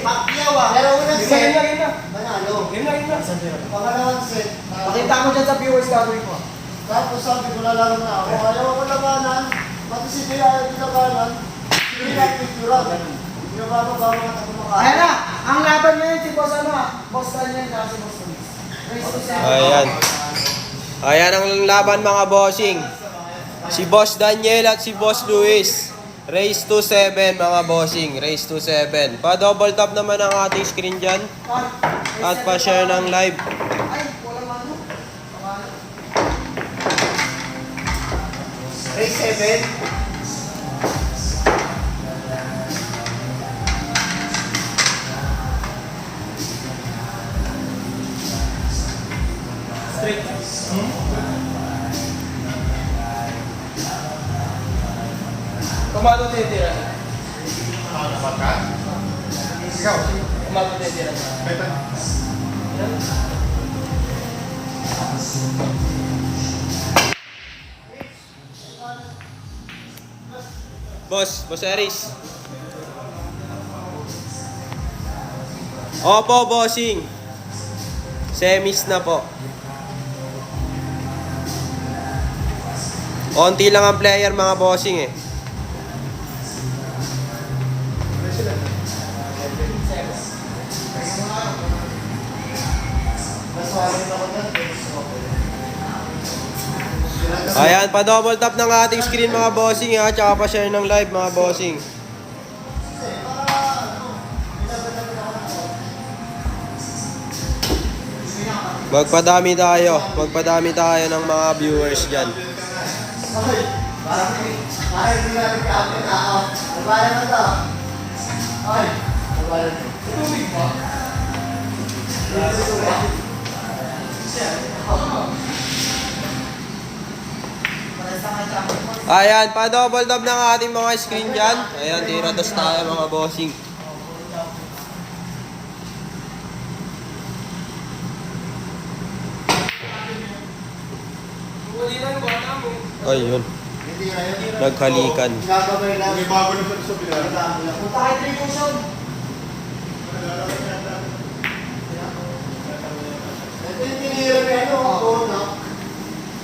Pagkiyawa. Pero unang set. Game na. Manalo. Game na. Pangalawang set. Pakita mo dyan sa viewers gagawin mo. Tapos sabi ko lalaban na ako. Ayaw ako labanan. Pati si Jay ayaw din labanan. Hindi na picturean. Hindi na bababa mga takumakain. Ayan na. Ang laban ngayon si Boss ano ah. Boss Daniel na si Boss Luis. Ayan. Ayan ang laban mga bossing. Si Boss Daniel at si Boss Luis. Race to 7 mga bossing. Race to 7. Pa-double tap naman ang ating screen dyan. At pa-share ng live. Ay, walang ano. Race 7. Straight. Kumano titira? Ikaw? Kumano titira? Boss Aris. Opo, bossing. Semis na po. Onti lang ang player mga bossing eh. Ayan, pa-double tap ng ating screen mga bossing ha, tsaka pa-share ng live mga bossing. Magpadami tayo ng mga viewers dyan. Parang hindi na nagkakit ako. Nagbayan na to. Ay, nagbayan na. Tumig ba? Ayan, pa-double tap ng ating mga screen dyan. Ayan, tiratos tayo mga bossing. Ayun. Naghalikan. Gagabay lang. May bago na sa pinag. Punta kay Tribution. Ito yung tinira niya, ano, ako, no?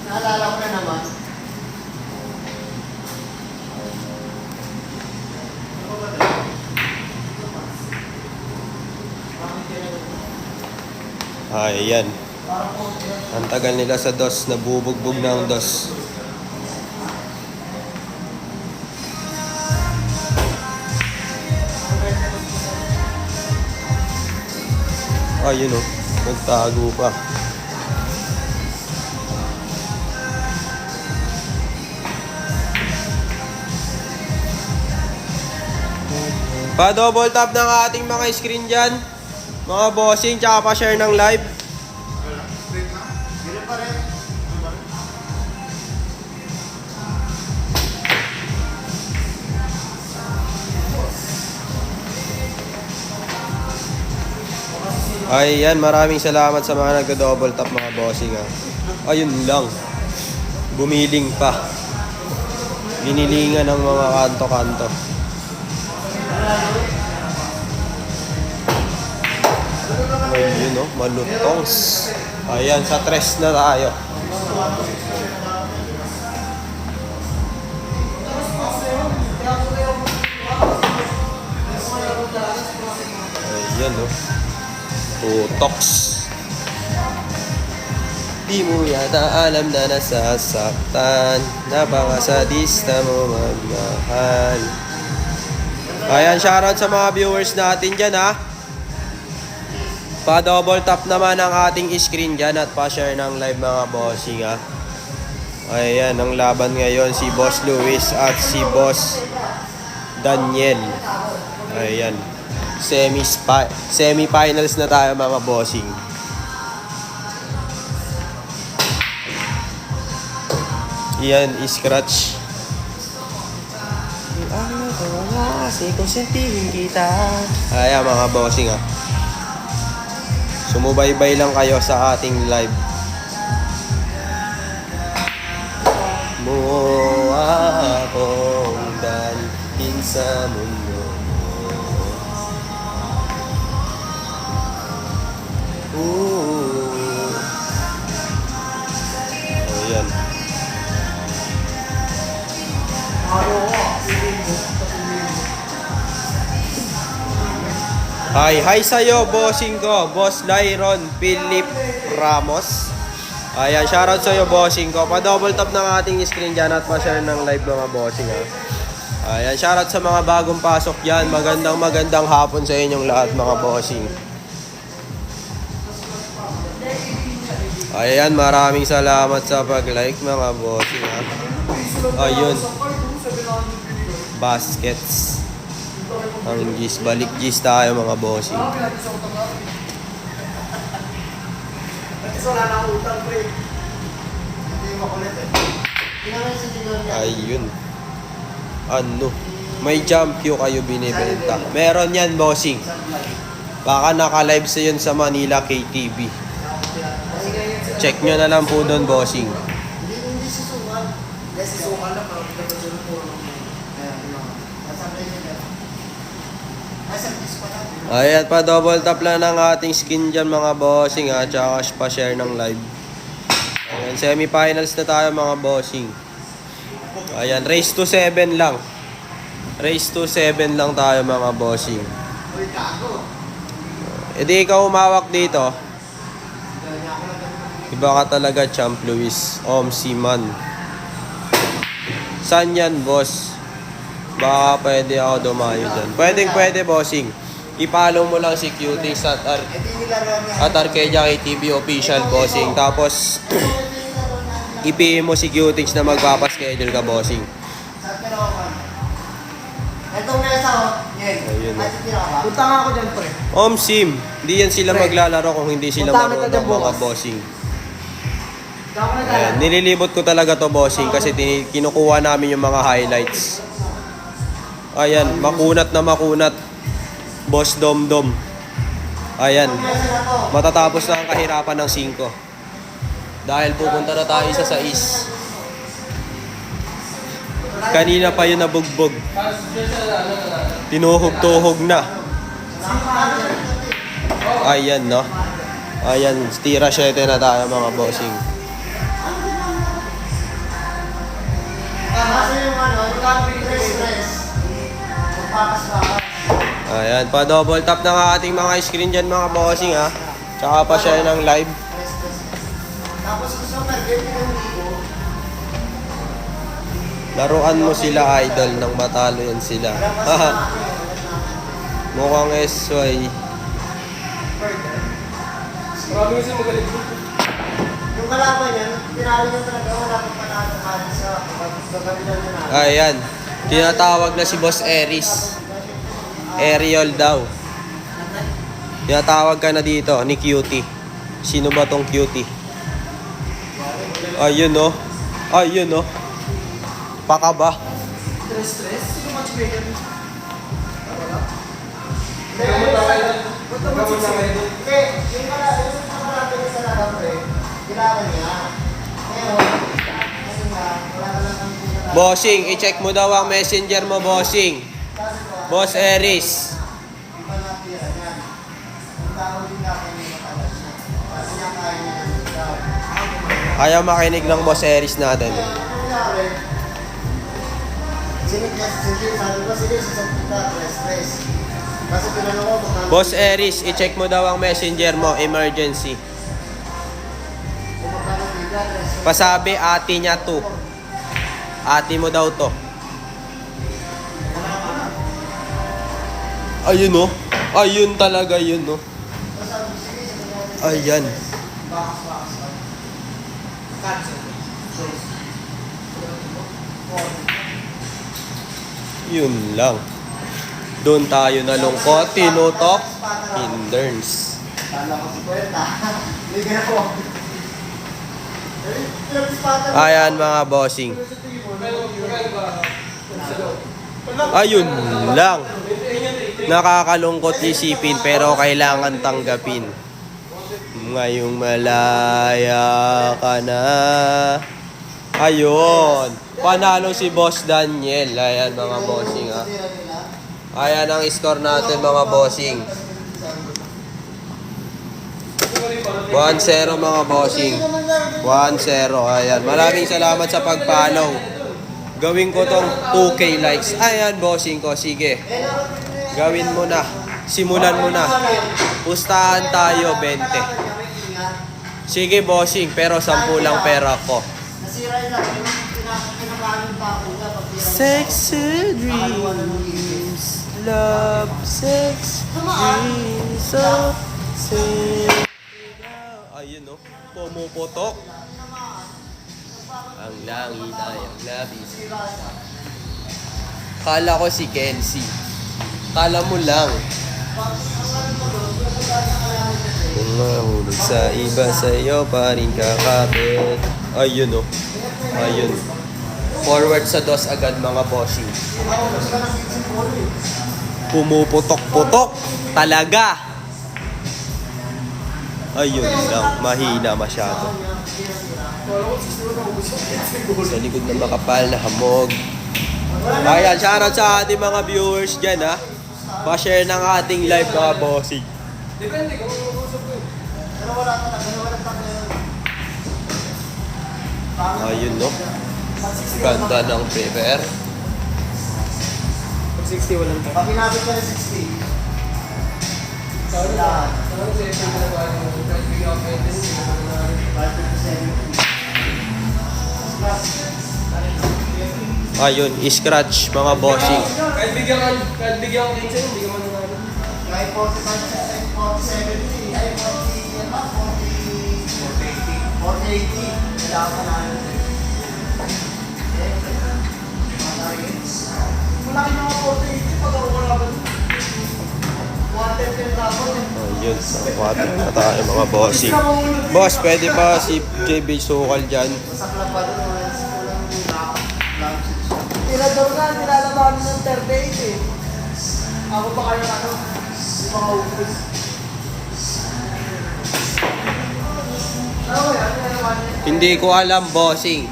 Naalala ko na naman. Ayan. Ang tagal nila sa DOS, nabubugbog ng DOS. Ayun o, nagtago pa. Pa-double tap ng ating mga screen dyan. Mga bossing, tsaka pa-share ng live. Ganun pa rin. Ayan, maraming salamat sa mga nagdo-double tap mga bossing ha. Ayun lang. Bumiling pa. Ginilingan ng mga kanto-kanto. Ayun o, malutongs. Ayan, sa tres na tayo. Ayan o. Tutoks. Di mo yata alam na nasasaktan. Napakasadista mo magmahal. Ayan, shoutout sa mga viewers natin dyan ha. Pa-double tap naman ang ating screen dyan at pa-share ng live mga bossing ha. Ayan, ang laban ngayon si Boss Luis at si Boss Daniel. Ayan. Semi-finals na tayo mga bossing. Yan, scratch. Kasi kung sentihin kita. Ayan mga bossing ha. Sumubaybay lang kayo sa ating live. Mo akong dalhin sa mundo mo. Hi sa'yo, bossing ko. Boss Lyron Philip Ramos. Ayan, shoutout sa'yo, bossing ko. Pa-double tap ng ating screen dyan at pa-share ng live mga bossing, ha. Ayan, shoutout sa mga bagong pasok dyan. Magandang hapon sa inyong lahat, mga bossing. Ayan, maraming salamat sa pag-like, mga bossing, ha. Ayun. Baskets. Ang gis, balik gis tayo mga bossing. Wala na akong utang, pre. Hindi mo makulit eh. Tingnan si Tigor niya. Ayun. Ano? May jump queue kayo binibenta. Meron yan, bossing. Baka naka-live sa yun sa Manila KTV. Check nyo na lang po doon, bossing. Hindi susukan. Yes, isukan na, pero hindi ko puro ng Ayan, nasabay niya. Ay, service pa natin. Ayan, pa-double tap lang ng ating skin dyan, mga bossing, ha. Tsaka pa-share ng live. Ayan, semifinals na tayo, mga bossing. Ayan, race to 7 lang. Race to 7 lang tayo, mga bossing. Uy, gago. E di ikaw umawak dito. Iba ka talaga, Champ Luis. Omsi man. Saan yan, boss? Baka pwede ako dumayo dyan. Pwede, bossing. I-follow mo lang si Cutings at Hindi nilaro niya. Arcadia KTV official, bossing. Tapos, i-PM mo si Cutings na magpapaschedule ka, bossing. Saan ka naman? Itong mesa oh. Yan. Ayun, Ay, titira ka ba? Punta nga ako dyan, pre. Omsim, hindi yan sila maglalaro kung hindi sila Punta kami marunong, dyan mga bukas. bossing. Diyan ako Ayan, nagkala. nililibot ko talaga to, bossing, kasi kinukuha namin yung mga highlights. Ayan, makunat na makunat. Boss Domdom. Ayan, Itong mesa na to. matatapos na ang kahirapan ng 5. Dahil pupunta na tayo sa 6. Kanina pa yun nabugbog. Tinuhog-tuhog na. Ayan, no? Ayan, tira 7 na tayo, mga bossing. Kasi yung ano, yung press. Magpakas-pakas. Ayan, pa-double tap na nga ating mga screen dyan, mga bossing, ha? Tsaka pa share ng live. Press. Tapos gusto mo mag-game ng ligo. Laruan mo sila, idol, nang matalo yan sila. Haha. Mukhang SY. Yung kalaban niya, tinalo niya talaga, wala pang panalo kahit sa gagamitan niya na. Ayan, tinatawag na si Boss Eris. Ariel daw. Tinatawag ka na dito, ni Cutie. Sino ba tong Cutie? Ayun, no? Ayun, no? Paka ba? Stress? Sino matchmaker? Hindi, yung kalaban niya sa laban, pre, kailangan niya. Ngayon, kasi nga, wala ka lang ang pinaka- Bossing, i-check mo daw ang messenger mo, bossing. Sabi ko, Boss Eris. iba na tira niyan. Ang tawag din natin yung matalas niya. Kasi niya kaya niya ng daw. Ayaw makinig ng Boss Eris natin. Kaya, ano nangyari? Sabi ko, sige, sasabi kita, press. Kasi pinano ko, magkano- Boss Eris, i-check mo daw ang messenger mo, emergency. kung magkano biga, press. Pasabi, ate niya to. Ate mo daw to. Ayun, no? Ayun talaga yun, no? Sabi ko, sige, sabi ko, Ayan. bakas. Cancel. Yun lang. Doon tayo nalungkot, tinutok, hinders. Kala ko si Puerta. Hindi ka na po. Ayan, mga bossing. Ayun lang. Nakakalungkot isipin pero kailangan tanggapin. Ngayong malaya ka na. Ayun. Panalo si Boss Daniel. Ayan, mga bossing, ha. Ayan ang score natin, mga bossing. 1-0, mga bossing. 1-0. Ayan. Maraming salamat sa pag-follow. Gawin ko tong 2K likes. Ayan, bossing ko. Sige. Gawin mo na. simulan mo na. Pustahan tayo, 20. Sige, bossing, pero 10 lang pera ko. Nasira yun lang. Pinakain pa ako niya. Sexy dreams, love, sex, dreams, so sweet. Ayun no, pumuputok. Ang langit ay ang labis. Kala ko si Kenzie. Kala mo lang. Kung mahulog sa iba, sa'yo pa rin kakapit. Ayun no, ayun. Forward sa dos agad mga bossing. Pumuputok-putok talaga. Ayun lang, mahina masyado. Sa likod ng makapal na hamog. Ayan, shoutout sa ating mga viewers dyan ha. Pa-share ng ating live mga bossing. Ayun no. Ganda ng prepare. Pag 60 walang Pag pinabit ka na 60. Wala. 557. Ayun, scratch mga bossing. Kahit bigyan ko din sa'yo, hindi ka mananalo. Kahit 45, 47, ay 40, 480. Wala ka na. Malaki na mga 480 pag ako wala ba? 110 dapat eh. Ayun, nakuha na tayo mga bossing. Boss, pwede ba si JB Sukal dyan? Masakla pa doon, walang Tira daw na, nilalaban ng 38 eh. Ako pa kayo ano, yung mga upos. Ano ba yan? Nilalaban niya? Hindi ko alam, bossing.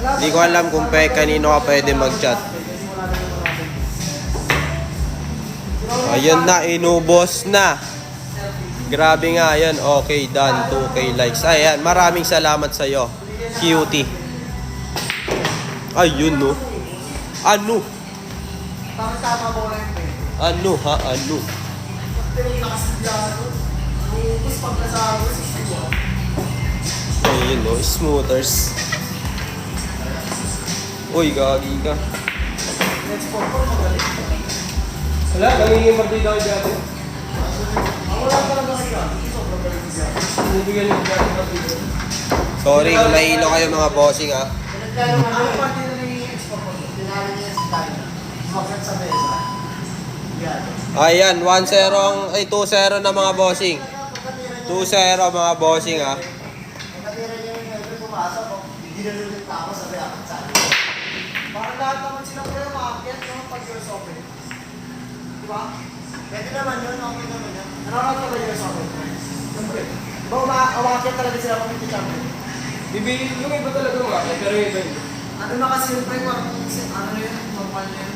Hindi ko alam kung kanino ka pwede mag-chat. Ayun na, inubos na. Grabe nga yan. Okay, done. 2K likes. Ayan, maraming salamat sa'yo. Cutie. Ayun no. Ano? Bakit tama mo lang eh? Ano ha? Ano? Pero yung nakasadyado, upos pag nasa ako, 61. Ayun no, smoothers. Uy, gagi ka. Next 4 magaling. Wala, nangingin partida ko dyan. Ako lang talaga kayo. Sobrang galing siya. Bumibigyan yung partida. Sorry kung nahilo kayo mga bossing ha. Ano pa din na nanging-export ko? Dinali niya sa tayo. Bakit sa mesa? Yan. Ayan, 1-0, ay 2-0 na mga bossing. 2-0 mga bossing ha. Pagkatira niya yung medyo pumasok, hindi na rin yung tama sabi akit sa akin. Parang lahat naman sila po yung maakyat yung pag-US Open. Di ba? Pwede naman yun, okay naman yun. Nanonood ka ba US Open? Siyempre. Di ba umakyat talaga sila pag hindi champion? Yung iba talaga umakit, pero yung iba yun. Ano na kasi yung pre, parang ano na yun, normal na yun.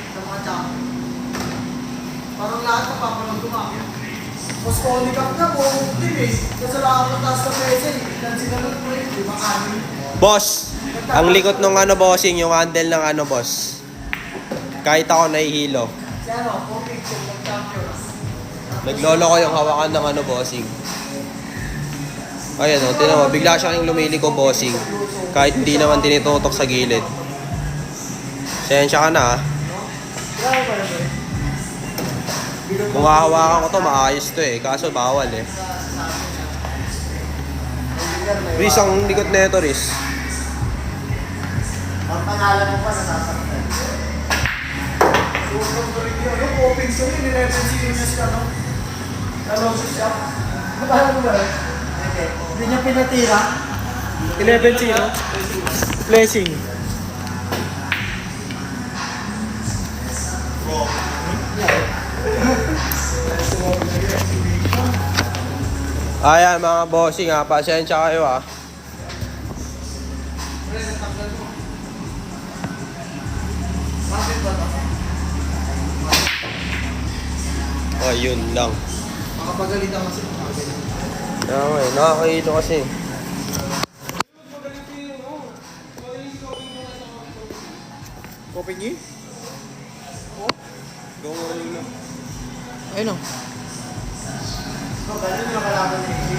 Sa mga champion. Parang lahat na papanood umakyat. Mas Connie Cup na, buong team eh. Kasi lahat ng taas na pesa eh. Ilan sila nun pre, di ba kami? Boss, ang likot ng ano bossing, yung handle ng ano boss. Kahit ako nahihilo. Si ano, full picture ng champion. Naglolo ko yung hawakan ng ano bossing. Ayan o, tinan mo, bigla siyang lumiliko bossing. Kahit hindi naman tinitutok sa gilid. Sensya ka na ha. Grabe ba yun? Kung hahawakan ko to, maayos to eh. Kaso bawal eh. Riz, ang likot na ito, Riz. Ang pangalan mo pa nasasaktan. Sobrang galing yun. Yung open show yun, 11-0 niya sila, no? Alonso siya. Paano mo ba? Hindi niya pinatira. 11-0. Blessing. Ayan mga bossing ha, pasensya kayo ha. Bakit ba ito? Ayun lang. Makapagalitan kasi makapagalitan. Okay, nakakahilo kasi. Open niyo? Gawin na. Ayun o. So, ganun yung kalaban ni AJ.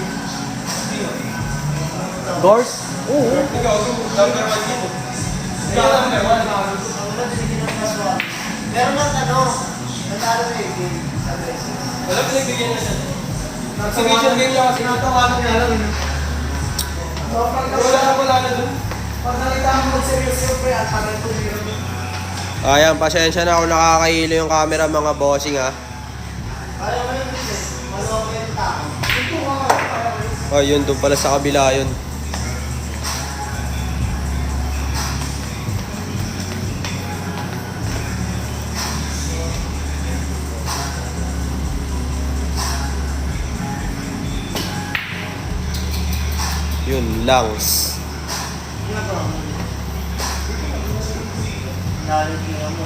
Gors? Oo. Ikaw, number 1 dito. Ikaw, number 1. Ang una, binigyan ng plus 1. Meron lang natalo ni AJ. Aggressive. Wala pinagbigyan na siya. Exhibition game niya kasi. Tinatawanan niya lang yun. So, Wala na dun. pag nakita mo mag-seryoso pre, at parang tumira mo. Ayan, pasensya na ako nakakahilo yung camera mga bossing ha. Kaya mo yun, business. Maluwag mo yung tao. Ito nga. Ayun, doon pala sa kabila yun. Yun, lungs. Ginagawa mo. Nalagyan mo.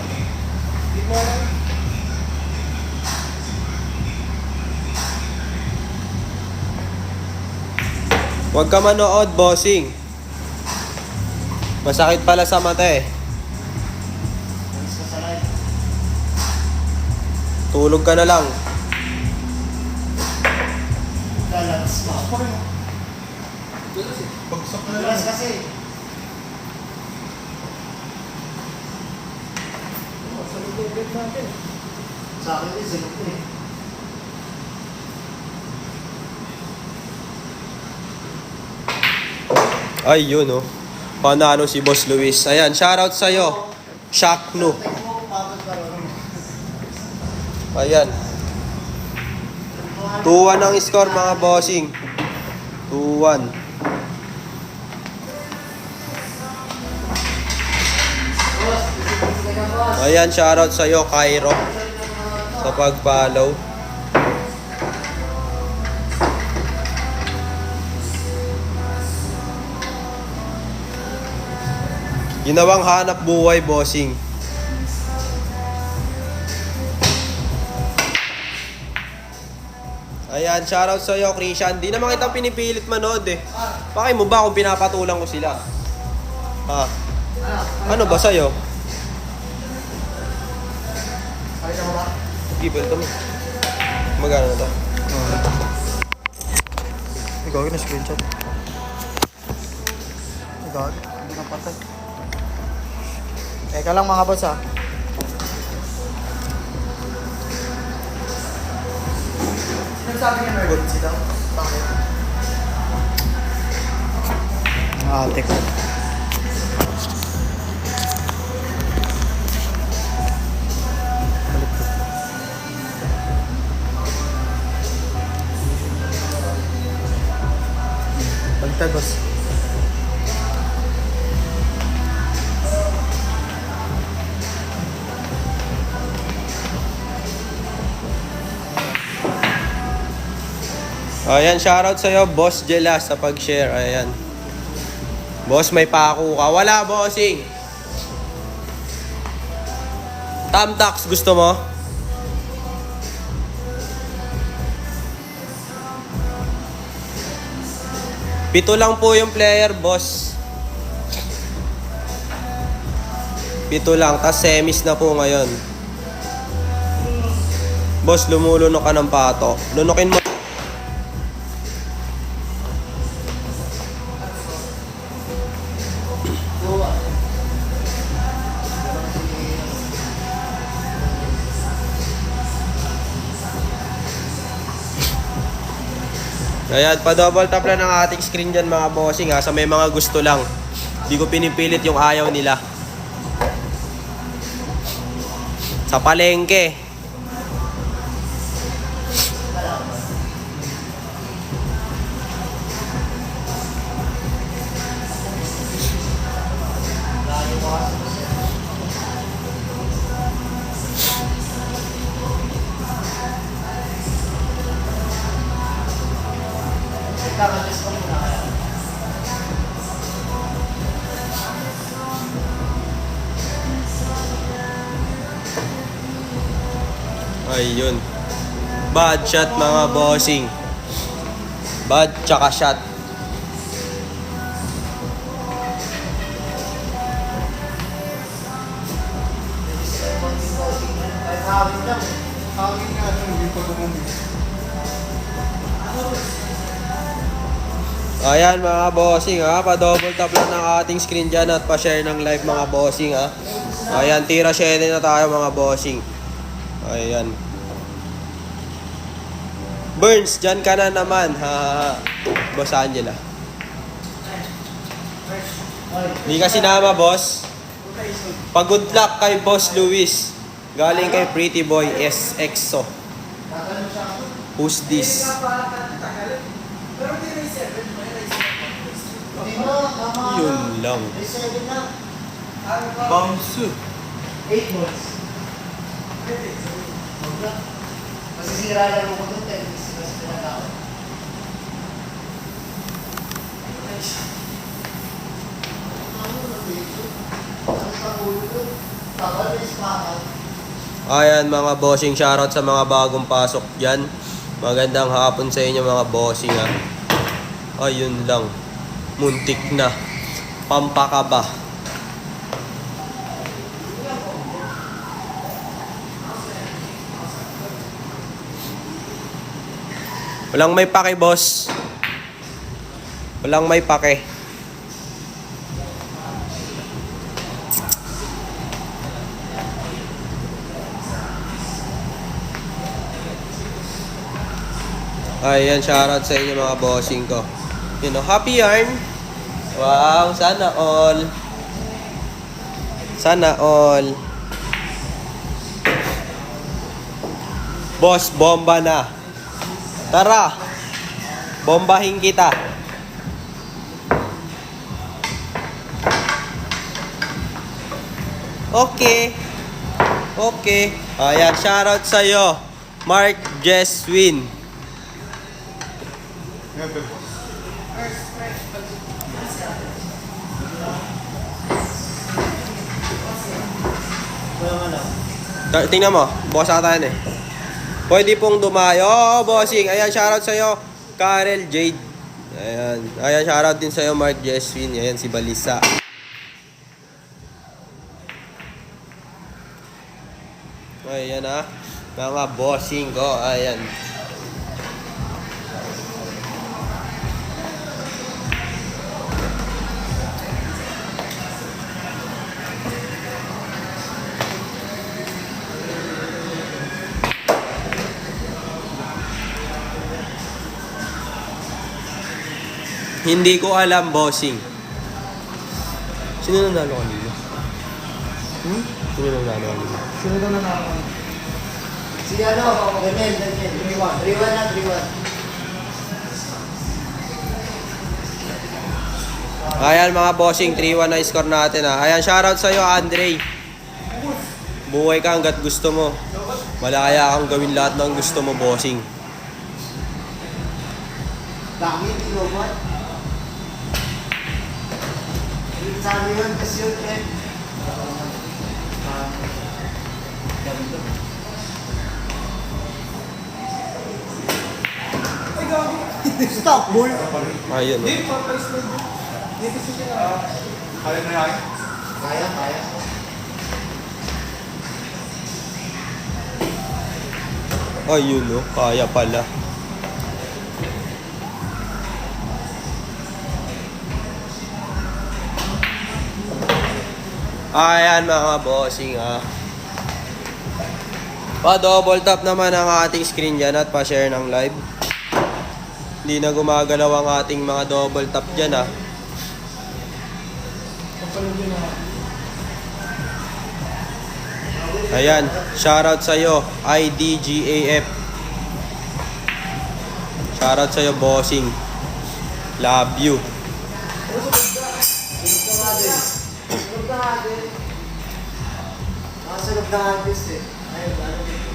Di mo alam. Huwag ka manood, bossing. Masakit pala sa mata eh. Alis ka sa live. Tulog ka na lang. Lalabas mo. Bagsak Lalabas kasi. Sa lubog natin. Sa akin din, sinok ko eh. Ay, yun oh. Panalo si Boss Luis. Ayan, shoutout sa'yo. Shaknu. Tek mo, pagod ka ron. Ayan. 2-1 ang score mga bossing. 2-1. Boss, busy ka na, boss. Ayan, shoutout sa'yo, Cairo. Sa pag-follow. Ginawang hanap buhay, bossing. Ayan, shoutout sa'yo, Christian. Di naman kita pinipilit manood eh. Pakay mo ba kung pinapatulang ko sila? Ha? Ano ba sa'yo? Pakita mo ba? Gibel to mo. Magkano na to? Ikaw, na-screenshot. Ikaw, hindi na patay. Teka lang mga boss ha. Sinasabi niya emergency daw? Bakit? Ate ko. Baliktad boss. Ayan, shoutout sa'yo, Boss Jelas, sa pag-share. Ayan. Boss, may pako ka. Wala, bossing. Tamtax, gusto mo? Pito lang po yung player, boss. Pito lang, tas semis na po ngayon. Boss, lumulunok ka ng pato. Lunukin mo. Dua. Ayan, pa-double tap lang ng ating screen dyan mga bossing ha. Sa may mga gusto lang. Hindi ko pinipilit yung ayaw nila. Sa palengke. Kakalis ko muna kaya. Ayun. Bad shot mga bossing. Bad tsaka shot. Kahit hawin lang. Hangin nga, hindi pa bumumi. Ayan mga bossing ha, pa-double tap lang ng ating screen dyan at pa-share ng live mga bossing ha. Ayan, tira 7 na tayo mga bossing. Ayan. Burns, dyan ka na naman ha. Boss Angela. Hindi ka sinama boss. Pag-good luck kay Boss Luis. Galing kay Pretty Boy SXO. Who's this? Pero di race 7 mo, race 7. Hindi na, tama na. Yun lang. May 7 na. Bamsu. 8 balls. Huwag na. Masisira lang ako doon. Tennis mas pinatawag. Ayan mga bossing, shoutout sa mga bagong pasok dyan. Magandang hapon sa inyo mga bossing ha. Ayun lang. Muntik na. Pampakaba. Walang may pake boss. Walang may pake. Ayan, shoutout sa inyo mga bossing ko. You know, happy yarn. Wow, sana all. Sana all. Boss, bomba na. Tara. Bombahin kita. Okay. Okay. Ayan, shoutout sa'yo. Mark Jeswin. Tingnan mo, boss ata yan eh. Pwede pong dumayo. Oo, bossing. Ayan, shoutout sa'yo, Karel Jade. Ayan. Ayan, shoutout din sa'yo, Mark Jeswin. Ayan, si Balisa. Ayan ha. Mga bossing ko. Ayan. Hindi ko alam, bossing. Sino nanalo kanina? Sino nanalo kanina? Sino daw nanalo? Si ano, Daniel. 3-1 na, 3-1. Ayan mga bossing, 3-1 na score natin ha. Ayan, shoutout sa'yo, Andre. Buhay ka hanggat gusto mo. Malaya kang gawin lahat ng gusto mo, bossing. Dami, tinoman. Sabi yun, kasi yun eh. Stop, boy! Ayun. Hindi, pa-price mo. Hindi kasi siya. Kaya na yan? Kaya, kaya. Ayun no, kaya pala. Ayan mga bossing ha. Pa-double tap naman ang ating screen dyan at pa-share ng live. Hindi na gumagalaw ang ating mga double tap dyan ha. Ayan, shoutout sa'yo, IDGAF. Shoutout sa'yo, bossing. Love you. Sunod na natin. Nakasunod na artist eh. Ayun, ano dito?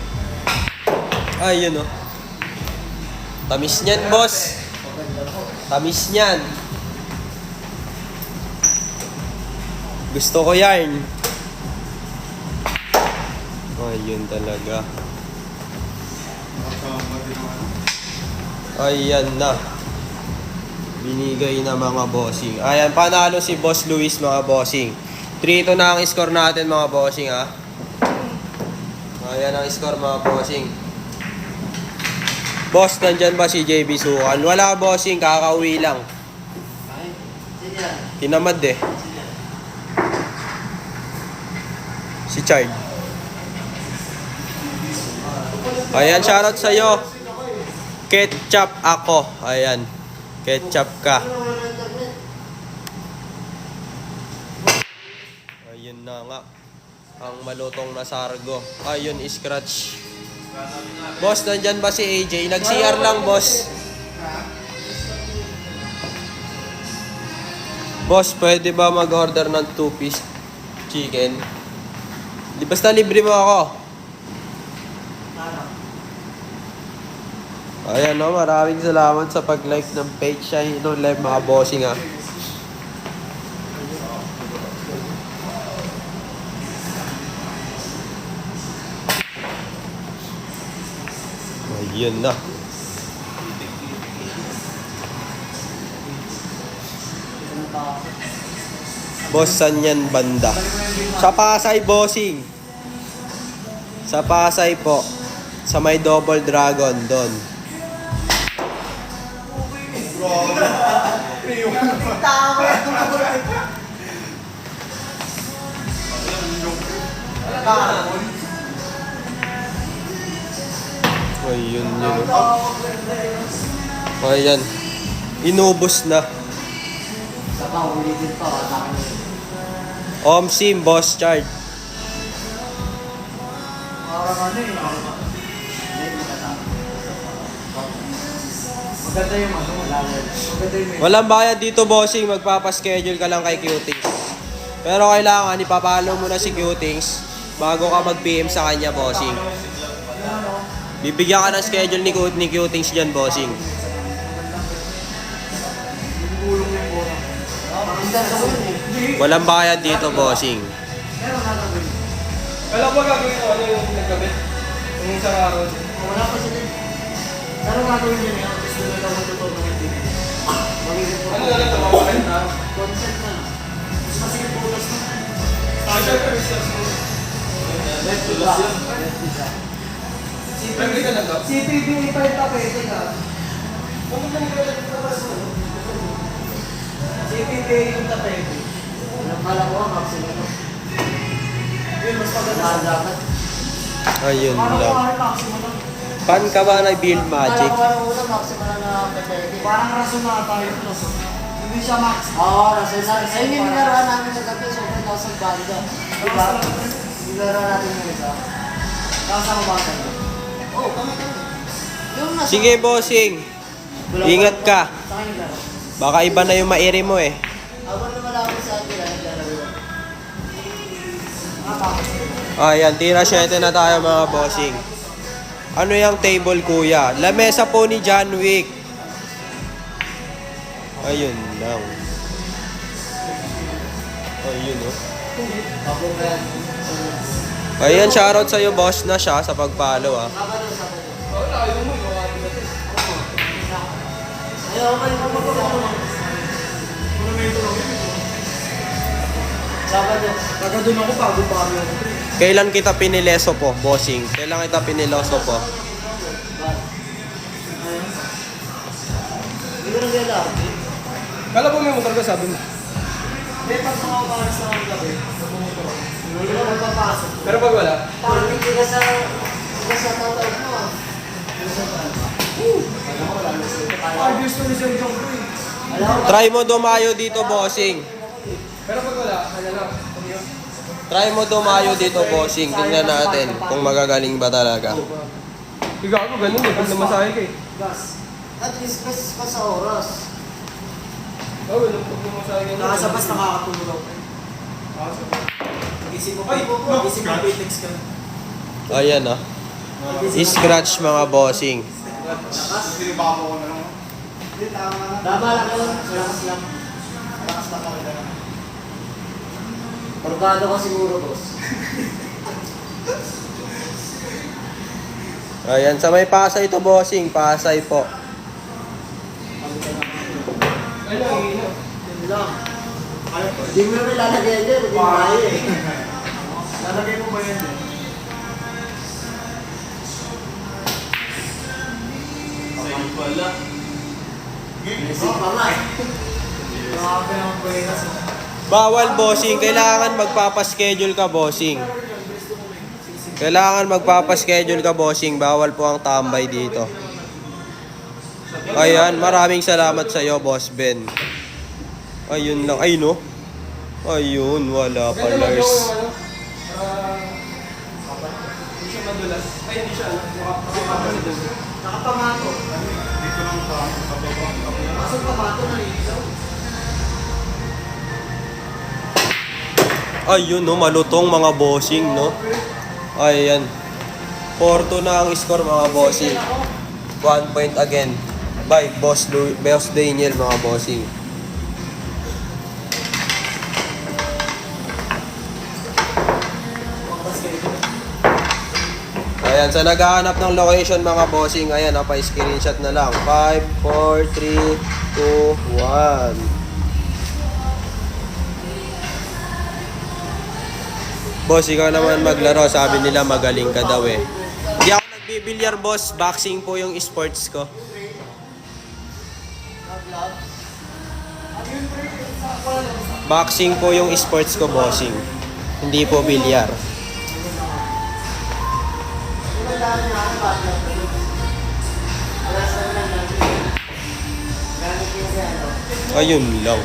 Ayun oh. Tamis niyan, boss. Tamis niyan. Gusto ko yarn. Ayun talaga. Ayan na. Binigay na mga bossing. Ayan, panalo si Boss Luis mga bossing. 3-2 na ang score natin mga bossing ha. Ayan ang score mga bossing. Boss, nandyan ba si JB Sukan? Wala bossing, kakauwi lang. Ay, sino yan? Tinamad eh. Si Chard. Ayan, shoutout sa'yo. Ketchup ako. Ayan. Ketchup ka. Ano wala na internet? Ayun na nga. Ang malutong na sargo. Ayun, scratch. Boss, nandyan ba si AJ? Nag-CR lang, boss. Boss, pwede ba mag-order ng 2-piece chicken? Basta libre mo ako. Ayan no, maraming salamat sa pag-like ng page siya. No, live mga bossing ah. Ayun na. Boss, saan yan banda? Sa Pasay, bossing. Sa Pasay po. Sa may Double Dragon, doon. Ayun yun. Ayan. Inubos na. Sa pa, ulitin pa. Omsim, boss Chard. Parang ano eh. Maganda yung ano, maganda yung Walang bayad dito, bossing. Magpapaschedule ka lang kay Cutings. Pero kailangan, ipapalo mo na si Cutings bago ka mag-PM sa kanya, bossing. Bibigyan ka ng schedule ni Cutings dyan, bossing. gulong yung bola. Walang bayad dito, bossing. Meron na gagawin. Alam mo gagawin ko ano yung nagkabit? Yung isang araw. Wala pa sila. Pero gagawin din yan. Gusto nila lang matutunan ng TV. Magiging po. Ano na lang tumawagin na? Concept na. Mas masigit bulas na. Starter ka Mr. Smooth. Left to back. Pwede ka na to? CPB pa yung tapete ka. CPB yung tapete. Walang pala ko ang maximum. Yun, mas maganda. Dapat. Ayun Parang lang. kumain maximum lang. Pan ka ba na build magic? Parang una maximum na pwede. Parang rason na tayo plus. Hindi siya max. Oo, nasa ayun yung binaruan namin sa gabi, sobrang lasang banda. Diba? Binaruan natin yung isa. Tapos ako ba tayo? Oo, kami. Yung nasa... Sige, bossing. Ingat ka. Sa akin yung laro. Baka iba na yung mairi mo eh. Habang naman ako sa akin, laro yun. Ayan, tira 7 na tayo mga bossing. Ano yung table, kuya? Lamesa po ni John Wick. Ayun lang. Ayun oh. Ako ba yan? Ayan, shoutout sa'yo, boss na siya sa pagpalo ah. Sabado, sabado. Wala, ayaw mo. Iwanan mo natin. Ayaw, okay, Sabado. Taga doon ako bago pa kami ako. Kailan kita pinileso po, bossing? Kailan kita piniloso po? Hindi ko nang gala. Kala po may motor ka sabi mo. Hindi, pag mga umalis na ang gabi, bumuto ako. Hindi ko magpapasok. Pero pag wala, Parang hindi ka sa tatawag mo ah. Hindi ka sa tatawag mo. Alam ko, lalo sa ito. Ay, gusto ni Sir John ko eh. Alam ko, Try mo dumayo dito, bossing. pero pag wala, kaya lang. Tumiyo. Try mo dumayo dito, bossing. Tingnan natin kung magagaling ba talaga. Higa ako, ganun eh. Pag namasahe ka eh. Gas. at least best pa sa oras. Oo, ganun. Pag namasahe ka. Nakasabas nakakatulog ako. Gising ko pa. Gising ko Pitex ka. Ayan ah. Scratch mga bossing. Tama lang yun. Malakas lang. Malakas lang kami lang. Porgado ka siguro, boss. Ayan, sa may Pasay to, bossing. Pasay po. Ay, nangihina. Yun lang. Hindi mo naman lalagyan dyan. Hindi mo kaya eh. Lalagay mo ba yan eh? Ayun pala. Isip pa nga. Grabe ang buenas. Bawal bossing, kailangan magpapaschedule ka bossing. Kailangan magpapaschedule ka bossing, bawal po ang tambay dito. Ayan, maraming salamat sa iyo, Boss Ben. Ayun lang, ay no. Ayun, wala pa Lars. Hindi siya madulas. Ay, hindi siya. Makapagod. Nakapamato. Dito lang sa baba. Kaso pamato naliligaw. Ayun no, malutong mga bossing no. Ayan. 4-2 na ang score mga bossing. 1 point again by Boss Daniel mga bossing. Ayan, sa naghahanap ng location mga bossing, ayan, pa-screenshot na lang. 5, 4, 3, 2, 1. Boss, ikaw naman maglaro. Sabi nila magaling ka daw eh. Hindi ako nagbibilyar, boss. Boxing po yung sports ko. Boxing po yung sports ko, bossing. Hindi po bilyar. Ayun lang.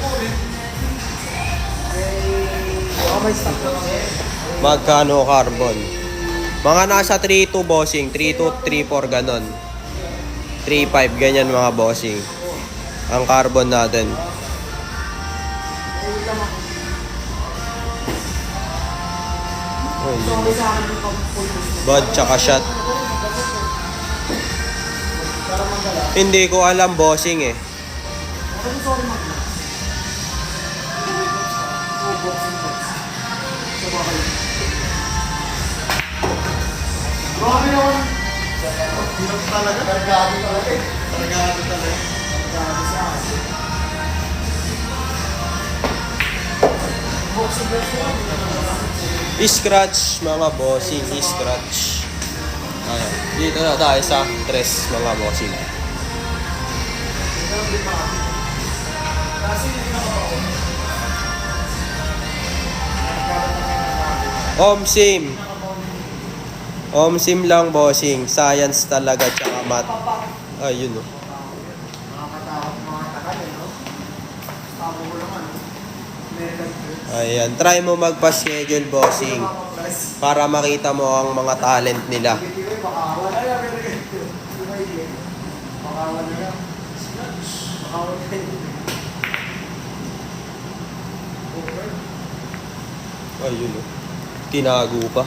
Magkano carbon? Mga nasa 3-2 bossing, 3-2, 3-4 ganon. 3-5 ganyan mga bossing. Ang carbon natin. Oh, Sorry sa akin yung pag-full. bad tsaka shot. Hindi ko alam bossing eh. Ano sorry mag-na? Oh, boxing box. Sa bahay. Grabe naman. Hirap talaga. Kargado talaga eh. Kargado talaga. Grabe sa akin. Boxing box ko. Scratch mga bossing, scratch. Ayan. Dito na tayo sa tres mga bossing. Kasi hindi na ako. Omsim. Omsim lang bossing. Science talaga tsaka math. Ayun o. Nakakatakot mga takal eh, no? Tama ko naman. American Girls. Ayan. Try mo magpa-schedule bossing. Para makita mo ang mga talent nila. Bitiway, bakawan. Ay, American Girls. Bakawan na lang. Bakawan na lang. Ayun o. Tinago pa.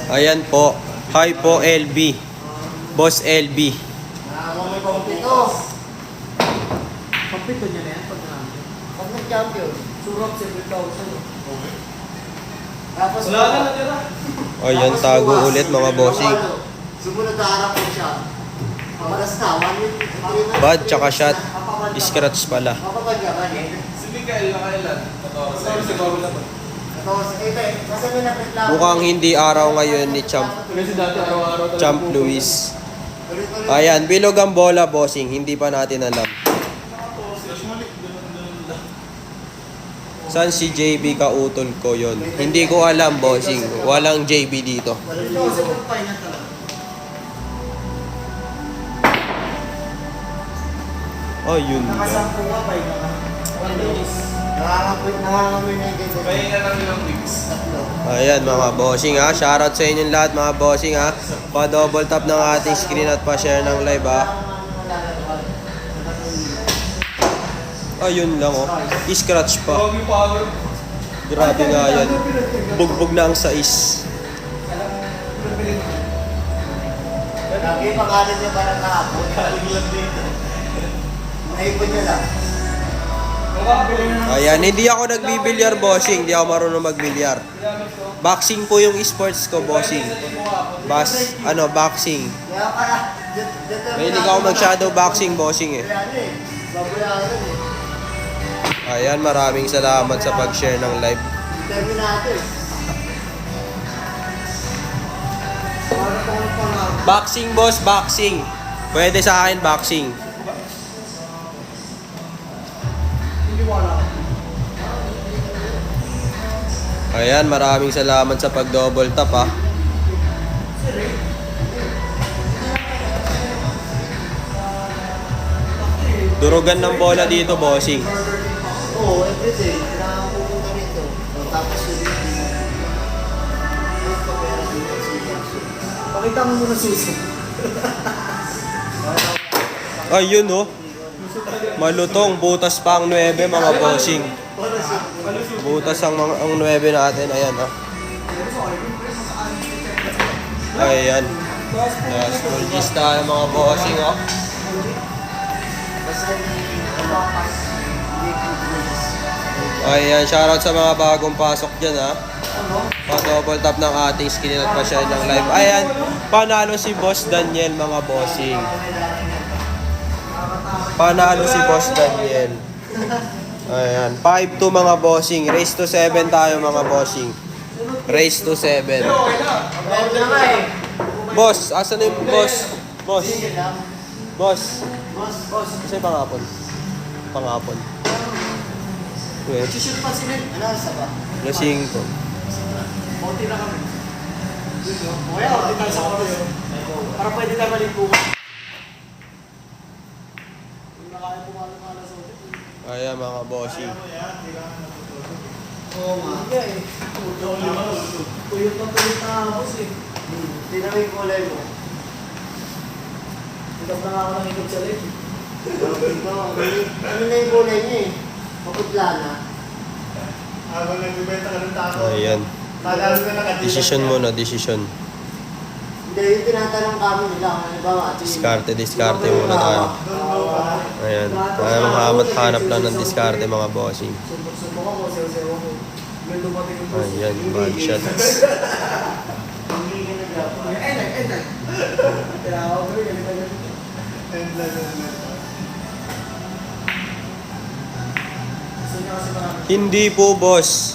Ayan po. Hi po LB. Boss LB. May kompito. Pampito niya na yan pag namin. Pag nag-champion. Surap 7,000. Tapos Wala na natira. Ayan, tago ulit mga bossing. Sumunod na harap ko siya. Pamalas na. 1 week. Bad tsaka shot. Scratch pala. Mapapag ka ba niya? Si Miguel, nakailan? 14. Siguro na ba? Tapos, kasi may nareklamo. Mukhang hindi araw ngayon ni Champ Kasi dati araw-araw talaga. Champ Luis. Tuloy-tuloy. Ayan, bilog ang bola bossing. Hindi pa natin alam. Saan si JB kautol ko yon? Hindi ko alam bossing. Walang JB dito. Ito, 7,500 na talaga. Ayun lang. Nakasampo nga, 5 na ka. 1 days. Nangangamoy na yung ganyan. Pahinga lang ilang weeks. Tatlo. Ayan mga bossing ha. Shoutout sa inyong lahat mga bossing ha. Pa-double tap ng ating screen at pa-share ng live ha. Ayun lang oh. Scratch pa. Doggy power. Grabe nga yan. Bugbog na ang sais. Lagi pangalan niya parang kahapon. Galing lang dito. Naipon niya lang. Ayan, hindi ako nagbibilyar bossing. Hindi ako marunong magbilyar. Boxing po yung sports ko bossing. Boxing. Kaya pala, Mahilig ako mag-shadow boxing bossing eh. Kaya ano eh, babayaran eh. Ayan, maraming salamat sa pag-share ng live. Terminator. Para pang pangarap. Boxing, boss, boxing. Pwede sa akin, boxing. Hindi wala. Ayan, maraming salamat sa pag-double tap, ha. Durugan ng bola dito, bossing. Oo, everyday. Kailangan pupunta rito. Tapos yun Pakita mo muna susi. Ayun, oh. Malutong, butas pa ang 9, mga bossing. Butas ang 9 natin. Ayan, ha. Ayan. Last full gist tayo, mga bossing, oh. Ayan, shoutout sa mga bagong pasok dyan, ha. Pa-double tap ng ating screen at pa-share ng live. Ayan, panalo si Boss Daniel, mga bossing. Panalo si Boss Daniel. Ayan, 5-2 mga bossing. Race to 7 tayo, mga bossing. Race to 7. Boss, asan na yung boss? Boss. Boss. Kasi pangapon. Pangapon. Wait. Shoot pa sila. Ano sa ba? Lasing ko. Konti na kami. Kaya, konti tayo sa oras. Para pwede tayo malipukan. Kung nakaya pumala-pala sa ulit. Ayan, mga bossing. Oo nga. Hindi eh. Tuyot na tuyot na ako eh. Tingnan mo yung kulay mo. Ikap na nga ako ng ikot sa leg. Ano na yung kulay niya eh? Maputla na. Habang nagbibenta ka ng tao. Ayan. Tagalog na nakatira. Decision muna, decision. Hindi, yung tinatanong kami nila. Halimbawa, Diskarte muna tayo. Ayan. Tayo hanap lang ng diskarte, mga bossing. Sumbok ako, sayo-sayo ako. May dumating yung boss. Ayan, bad shot. Enday. Kaya ako ko yun. Gusto niya kasi marami. Hindi po, boss.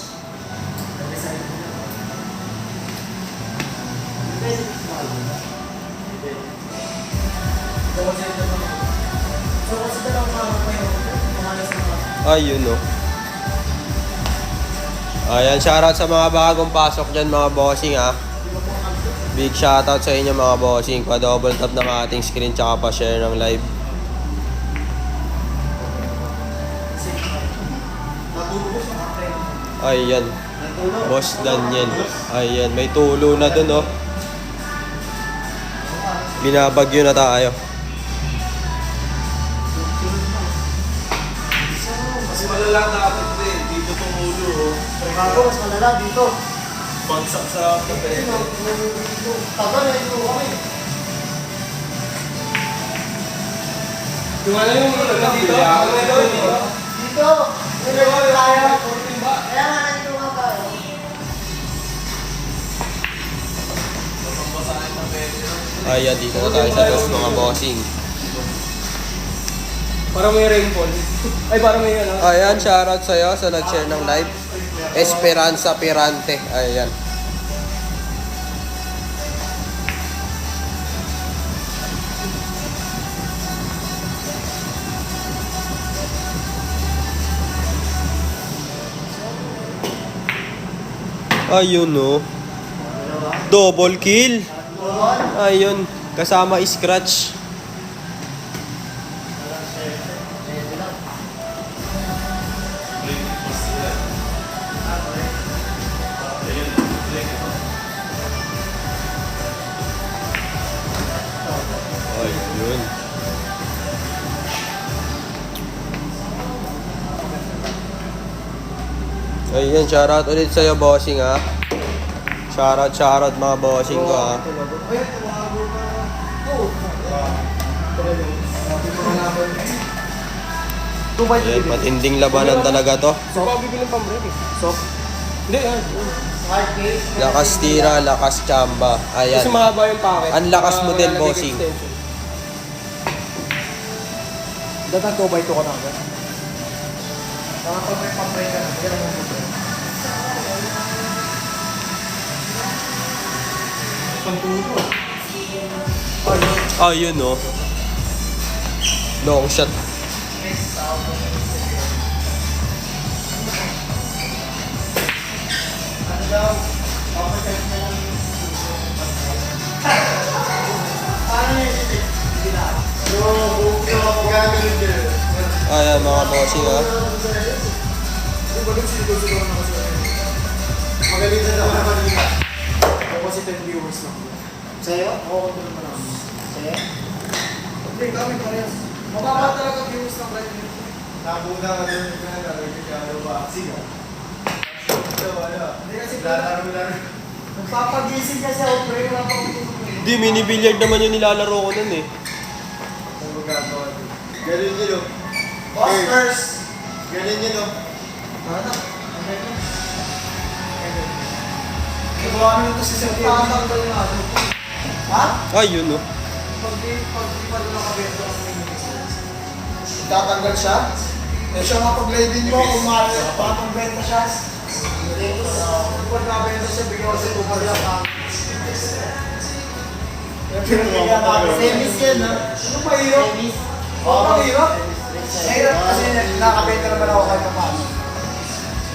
Ayun, no. Ayan, shoutout sa mga bagong pasok dyan, mga bossing, ha. Big shoutout sa inyo, mga bossing. Pa-double tap ng ating screen tsaka pa-share ng live. Ayan. Boss Daniel. Ayan, may tulo na dun, oh. Binabagyo na tayo. Mas malala dapat din. Dito tumulo, oh. Bago, mas malala dito. Bagsak sa papel. Tagal na ito kami. Yung ano yung dito? Dito! Nilagay tayo. Kaya nga nandito nga tayo. Ayan, dito na tayo sa dos, mga bossing. Parang may rainfall. Ay, parang may ano. Ayan, shoutout sa'yo sa nag-share ng live. Esperanza Pirante. Ayan. Ayun, no. Double kill. Ayun, kasama scratch. Ayun. Ayun, shoutout ulit sa'yo, bossing, ha. Shoutout mga bossing ko, ha. Ayan, matinding labanan talaga to. So, bibili pang bread eh. So, hindi, yan. Hard case. Lakas tira, lakas chamba. Ayan. Kasi mahaba yung packet. Ang lakas mo din, Lalagay bossing. extension. Datang 2x2 ka na agad. Kapag may pambay ka na, yan ang mga Pagtulo. Ah, yun oh. Long shot. Ano daw? Papacheck na lang. Paano yun? Hindi na. Yung gagawin din. Ayan mga bossing ah. Hindi ba doon sinusunod na kasi? Magaling na naman naman nila. Ako kasi 10 viewers lang. Sa'yo? Oo, ito naman ako. Sa'yo? Hindi, kami parehas. Mababa talaga viewers ng live nito. Nakuna ka doon yung gagawin ka ano ba? Siga. Ito, ano? Hindi kasi Lalaro-laro. nagpapagising kasi ako, pre. Wala pa akong tulog. Hindi, mini-billiard naman yung nilalaro ko nun eh. Ang magagawa doon. Galing yun, oh. Boss first! Galing yun, oh. Ano? Nagawa mo ito si Sir Tatanggal na ano. Ha? Ay, yun oh. Pag di pa doon nakabento ang tatanggal siya? Eh siya mapag-live mo kung mapag-benta siya. Pag nabenta siya, bigyan ko siya tupad lang. Semis yan, ha? Ano mahirap? Semis. Oo, mahirap. Mahirap kasi nakabenta naman ako kahit paano.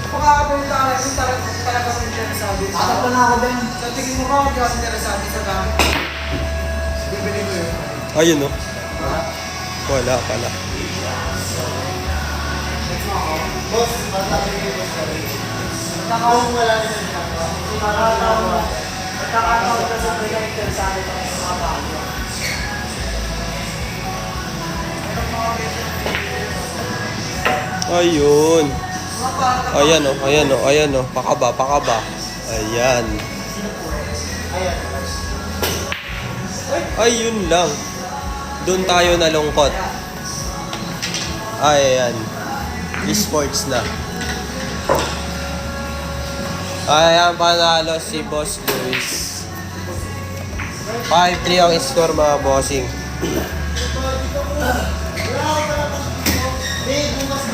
Makakabenta ka na, yung talaga sa interesado. Tatakpan na ako din. Sa tingin mo ba, hindi ako interesado sa gamit? Bibili mo yun. Ayun oh. Wala pala. Boss, matapos yung boss ka rin. Kung wala rin yung ginagawa. Nagkakataon ka sa mga interesado ka sa mga bago. Ayun. Ayan oh, ayan oh, ayan oh. Pakaba, pakaba. Ayan. Ayan. Ayun lang. Doon tayo nalungkot. Ayan. Esports na. Ayan, panalo si Boss Luis. 5-3 ang score mga bossing.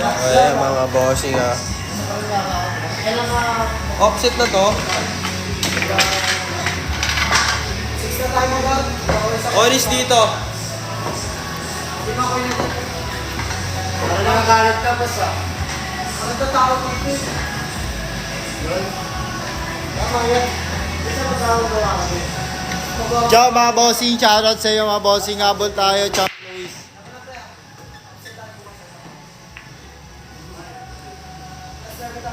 Ayan mga bossing ah. Kailan ka... Offset na to. 6 na tayo mag-out. Onis dito. Di ba ako yung Parang nakakalat ka, boss, ha? nagtatakot ng pin? Tama yan. Isa magkakaroon gawa kami. Ciao mga bossing, shoutout sa iyo mga bossing. Habol tayo, ciao Luis.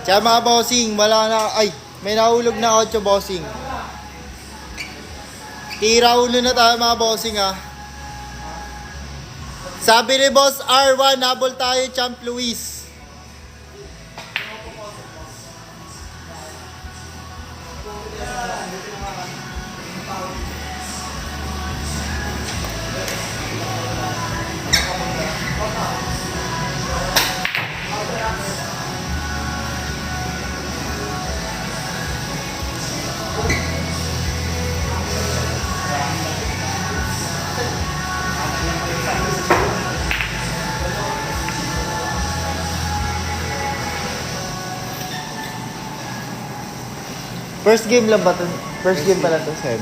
Ciao mga bossing, wala na, ay, may nahulog na 8 bossing. Tira ulo na tayo mga bossing ha. Sabi ni Boss R1, habol tayo, Champ Luis. First game lang ba to? First game pala to, Sem.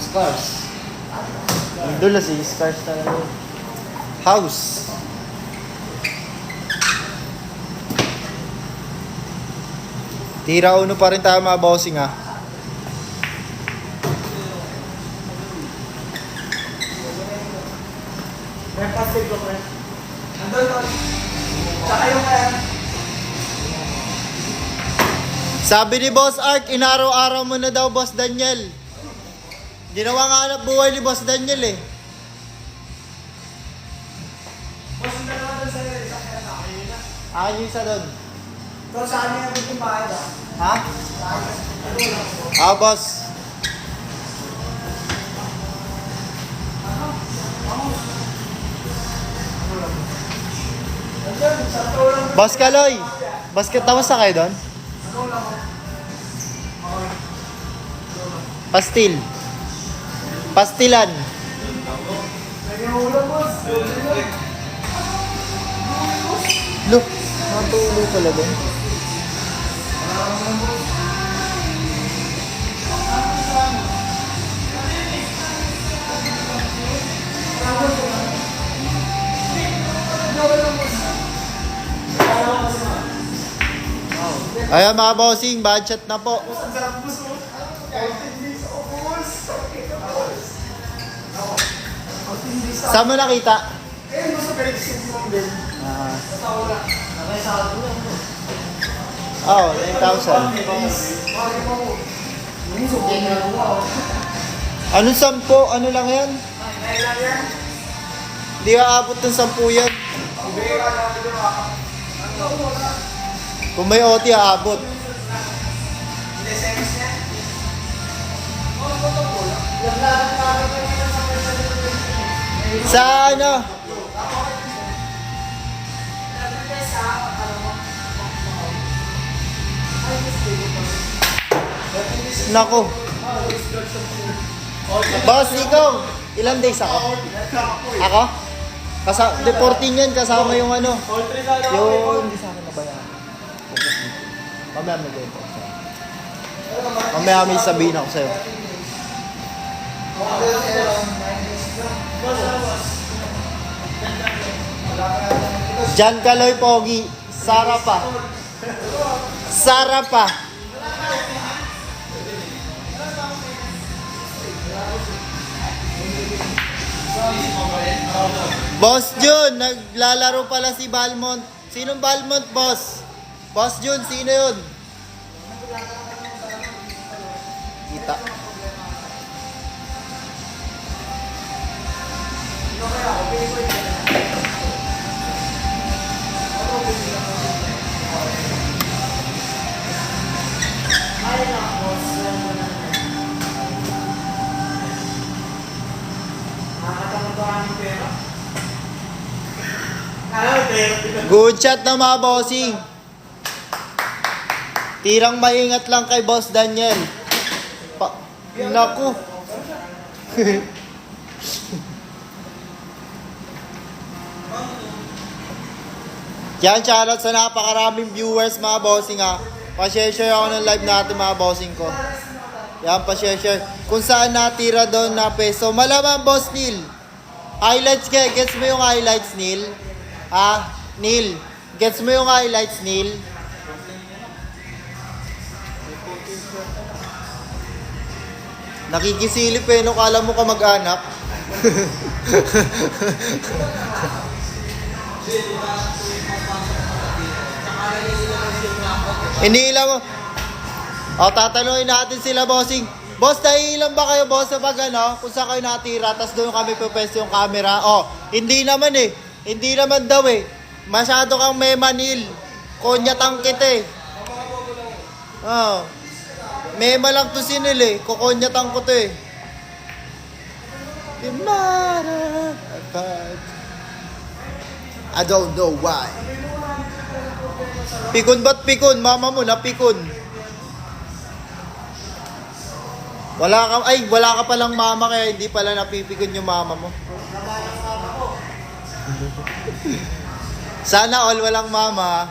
Scars. Ang dulas eh, scars talaga. House. Tira uno pa rin tayo mga bossing ha. May plastic ko, pre. Andun, tol. Tsaka yung kaya. Sabi ni Boss Art, inaraw-araw mo na daw Boss Daniel. Ginawa nga hanap buhay ni Boss Daniel eh. Boss, yung dalawa doon sa'yo, isa kaya na. Ayun na. Akin yung isa doon. Tol, saan niya yung kumpahid, ah? Ha? Ano lang po? Boss. Andun, sa tulong. Boss Kaloy. Boss Kaloy, tawas na kayo doon? Ano lang po? Pastil. Pastilan. Naging boss. Look, natulo pala doon. Ayan mga bossing, budget na po. Boss, ang sarap boss, oh. 14 days, oh, boss. Saan mo nakita? Eh, boss, ang galing sa din. Sa taula. Oh, 9,000. Anong 10? Ano lang yan? Hindi aabot ng 10 yan. Kung may OT, aabot. Sa ano? Nako. Boss, ikaw. Ilang days ako? Ako? 14 yan, kasama yung ano. Yung hindi sa akin nabayaran. Mamaya may ganito ako sa'yo. Mamaya may sabihin ako sa'yo. Jan Kaloy Pogi. Sara pa. Sara pa. Boss Jun, naglalaro pala si Balmont. Sinong Balmont, boss? Boss Jun, sino yun? Kita. Good shot na mga bossing. Tirang maingat lang kay Boss Daniel. Naku. Yan, shoutout sa napakaraming viewers mga bossing ha. Pa-share ako ng live natin mga bossing ko. Yan, pa-share. Kung saan natira doon na peso. Malaman, Boss Neil. Highlights ka. Gets mo yung highlights, Neil? Ha? Neil. Gets mo yung highlights, Neil? Nakikisilip eh, no? Kala mo ka mag-anak. Iniila mo. O, tatanungin natin sila, bossing. Boss, naiilan ba kayo, boss, sa pag ano? Kung saan kayo natira, tas doon kami pupwesto yung camera. O, hindi naman eh. Hindi naman daw eh. Masyado kang may manil. Konyatang kita eh. Oh. Mema lang to si Nil eh. Kukonyatang ko to eh. I don't know why. Pikon ba't pikon? Mama mo na pikon. Wala ka palang mama kaya hindi pala napipikon yung mama mo. Sana all walang mama.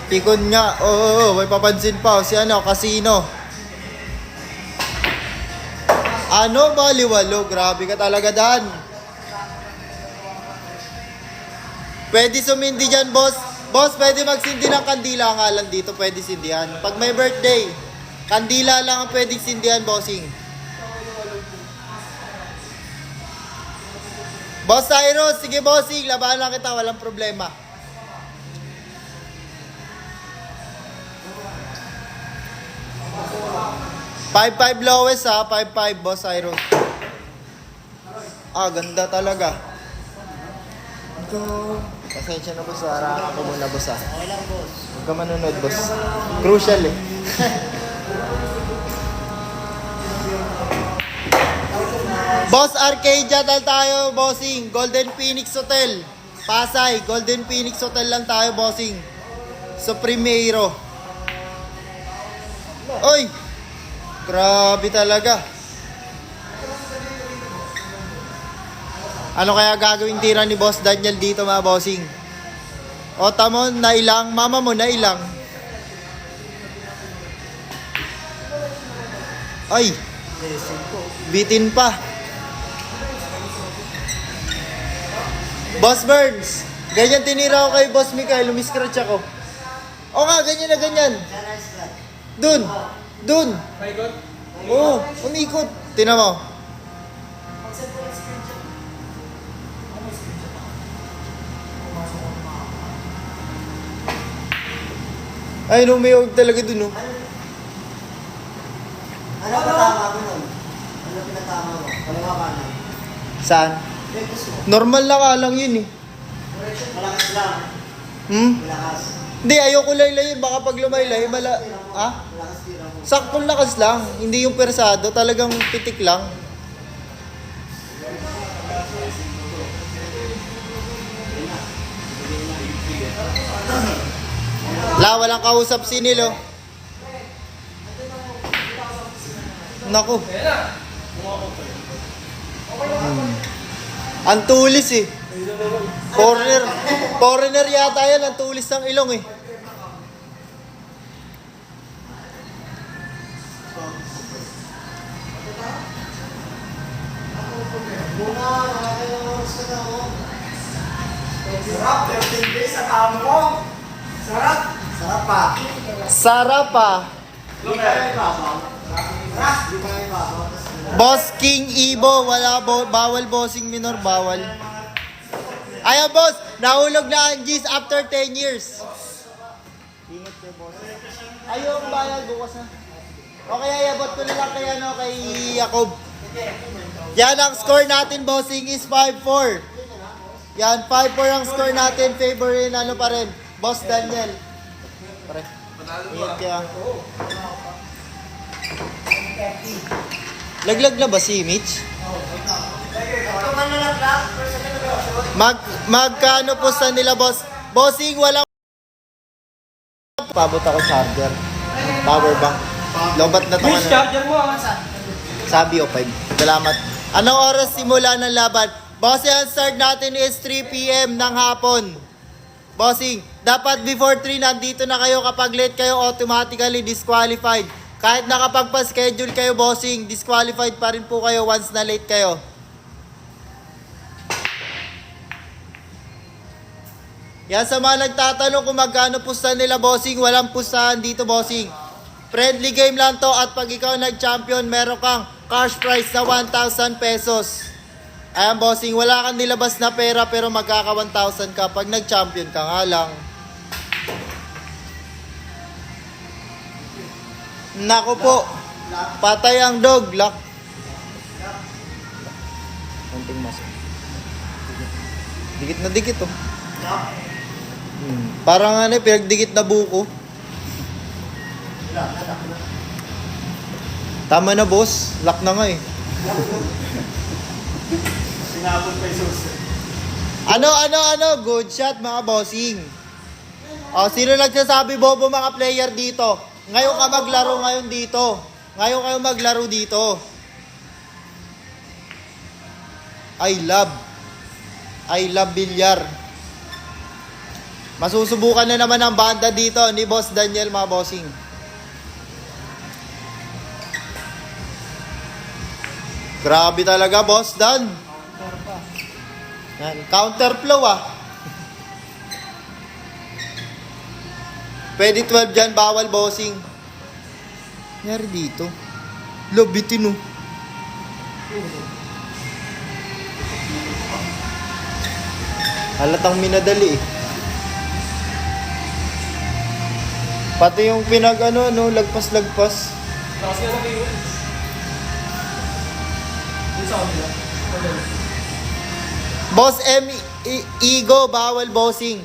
Pikon nga. Oo, may papansin pa. Si ano, Casino. Ano, baliwalo? Grabe ka talaga, Dan. Pwede sumindi dyan, boss. Boss, pwede magsindi ng kandila nga lang dito. Pwede sindihan. Pag may birthday, kandila lang ang pwedeng sindihan, bossing. Boss Cyrus, sige bossing, labanan lang kita, walang problema. $5-5 lowest ha, 5-5 Boss Cyrus. Ah, ganda talaga. Pasensya na boss, harangan ko muna boss ha. Okay lang, boss. Huwag ka manunod boss. Crucial eh. Boss Arcadia dal tayo, bossing. Golden Phoenix Hotel. Pasay, Golden Phoenix Hotel lang tayo, bossing. Sa Primero. Oy! Grabe talaga. Ano kaya gagawing tira ni Boss Daniel dito, mga bossing? O tamo, nailang. Mama mo, nailang. Ay! Bitin pa. Boss Burns, Ganyan tinira ko kay Boss Mikael, lumiscratch ako. O nga, ganyan na ganyan. Sana islat. Dun. Dun. Paikot? Oo, umikot. Tinan mo. Ay, numiyog talaga dun, oh. Ano patama mo nun? Ano pinatama mo? Kaliwa kanan. Saan? Focus mo. Normal na ka lang yun, eh. Malakas lang. Malakas. Hindi, ayoko laylayin. Baka pag lumaylay, Ha? Malakas tira mo. Saktong lakas lang. Hindi yung persado. Talagang pitik lang. Walang kausap si Nilo. Naku. Ang tulis eh. Foreigner yata yan. Ang tulis ng ilong eh. Bunga, nakakailang oras ka na, oh. Sarap, 13 days sa kamo ko. Sarap. Sarap pa. Sarap ah. Di ba yung ibabaw? Di ba yung ibabaw? Boss King Ibo, bawal bossing minor, bawal. Ayan boss, nahulog na ang G's after 10 years. Ingat kayo boss. Ayun, bayad, bukas na. Okay, ayabot ko na lang kay Jacob. Yan ang score natin, bossing is 5-4. Yan, 5-4 ang score natin, favorin ano pa rin, Boss Daniel. Pare, ingat kaya. Laglag na ba si Mitch? Ito man na lang lang. Magkano po sa nila, boss? Bossing, walang... Pabot ako charger. Power bank. Lobat na Mitch, ito. charger mo ah. Sabi o 5. Salamat. Anong oras simula ng laban? Bossing, ang start natin is 3 p.m. ng hapon. Bossing, dapat before 3 nandito na kayo. Kapag late kayo, automatically disqualified. Kahit nakapagpa-schedule kayo, bossing, disqualified pa rin po kayo once na late kayo. Yan sa mga nagtatanong kung magkano pustahan nila, bossing, walang pustahan dito, bossing. Friendly game lang to at pag ikaw nag-champion, meron kang cash prize na 1,000 pesos. Ayan, bossing, wala kang nilabas na pera pero magkaka 1,000 ka pag nag-champion ka nga lang. Nako po, patay ang dog, lock. Konting mas. Dikit na dikit, oh. Parang ano, pinagdikit na buko. Tama na, boss. Lock na nga eh. Sinabot pa yung susi. Ano? Good shot, mga bossing. O, sino nagsasabi bobo mga player dito? Ngayon ka maglaro ngayon dito. Ngayon kayo maglaro dito. I love bilyar. Masusubukan na naman ang banda dito ni Boss Daniel, mga bossing. Grabe talaga, Boss Dan. Yan, counter flow ah. Pwede 12 dyan, bawal bossing. Nangyari dito. Lobitin oh. Halatang minadali eh. Pati yung lagpas-lagpas. Tapos nga sabi mo. Yung sa kanila. Boss M, Igo, bawal bossing.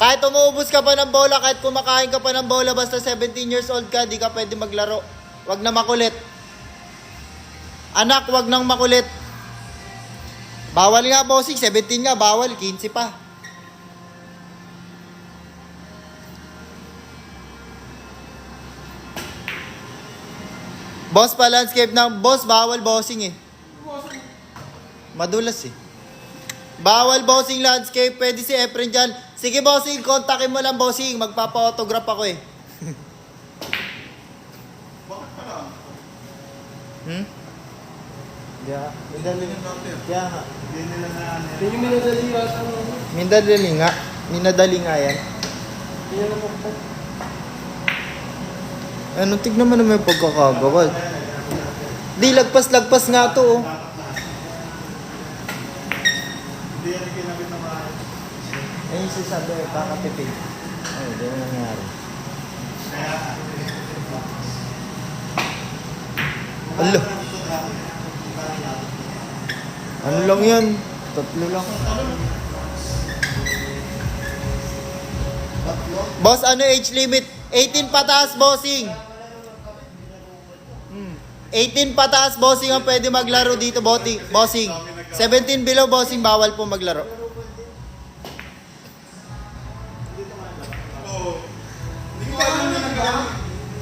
Kahit umuubos ka pa ng bola, kahit kumakain ka pa ng bola, basta 17 years old ka, di ka pwede maglaro. Wag na makulit. Anak, wag nang makulit. Bawal nga bossing, 17 nga, bawal, 15 pa. Boss pa landscape ng boss, bawal bossing eh. Madulas eh. Bawal bossing landscape, pwede si Efren dyan. Sige bossing, kontakin mo lang bossing, magpapa-autograph ako eh. Hindi Yeah, minadali. Kaya nga. Hindi yung minadali yata. Minadali nga. Minadali nga yan. Hindi na po. Ano, tignan mo naman yung pagkakagawa. Di, lagpas-lagpas nga to, oh. Ayun yung sasabi, kakatipid. Ay, hindi na nangyari. Alo. Ano lang yan? Tatlo lang. Boss, ano age limit? 18 pataas, bossing. 18 pataas, bossing ang pwede maglaro dito, bossing. 17 below, bossing, bawal po maglaro.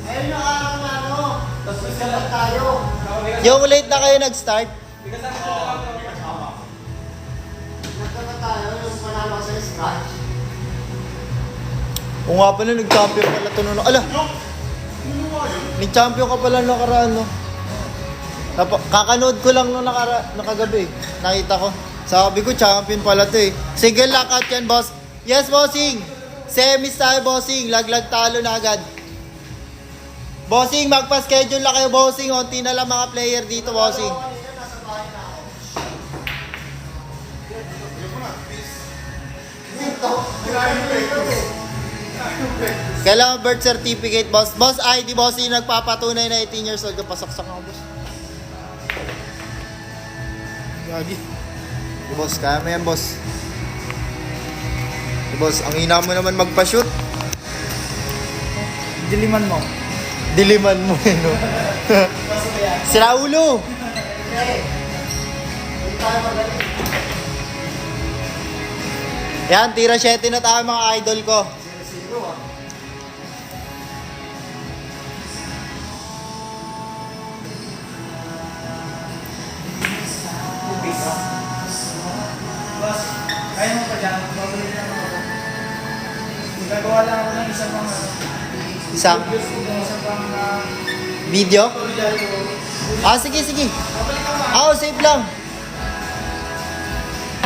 Ayun na ano. Tapos isa tayo. Yung late na kayo nag-start? Nagkaka tayo yung panalo sa scratch. O nga pala, nag-champion pala ito noon. Ala! Nag-champion ka pala nakaraan, no? Kakanood ko lang nung nakagabi. Nakita ko. Sabi ko, champion pala ito eh. Single lockout yan, boss. Yes, bossing! Semis tayo, bossing. Laglag talo na agad. Bossing, magpa-schedule na kayo, bossing. Unti na lang mga player dito, bossing. Kailangan birth certificate, boss. Boss ID, bossing, nagpapatunay na 18 years old. Pasaksak ako, boss. Gagi. Boss, kaya mo yan, boss. Boss, ang hina mo naman magpa-shoot. Diliman mo. Diliman mo, no? Sira ulo. Yan, tira 7 na tayo mga idol ko. Boss, kaya mo pa dyan. Babalik lang ako. Gagawa lang ako ng isang pang Isang isang pang video? Sige, sige. Save lang.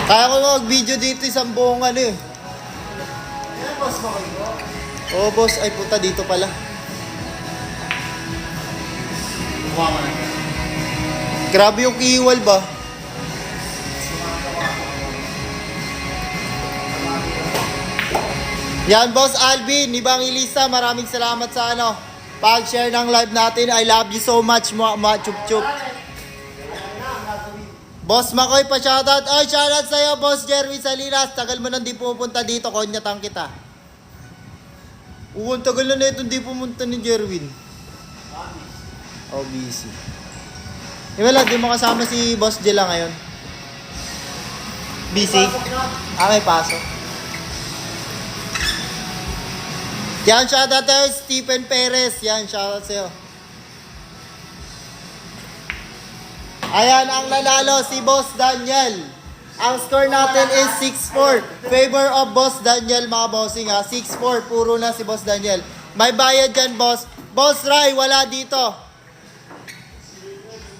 Kaya ko mag-video dito isang buong ano eh. Yan, boss mo kayo. Oo, boss. Ay, puta, dito pala. Grabe yung kiwal ba? Yan, Boss Alvin, Ibang Elisa, maraming salamat sa pag-share ng live natin. I love you so much, chup chup. Boss Makoy, pa-shoutout. Ay, shoutout sa'yo, Boss Jerwin Salinas. Tagal mo nang di pupunta dito, konyatang kita. Tagal na ito di pumunta ni Jerwin. busy. Wala, di mo kasama si Boss Jela ngayon. Busy? May pasok. Yan, shoutout tayo, Stephen Perez. Yan, shoutout sa'yo. Ayan, ang nanalo si Boss Daniel. Ang score natin is 6-4. Favor of Boss Daniel, mga bossing ha. 6-4, puro na si Boss Daniel. May bayad dyan, boss. Boss Rai, wala dito.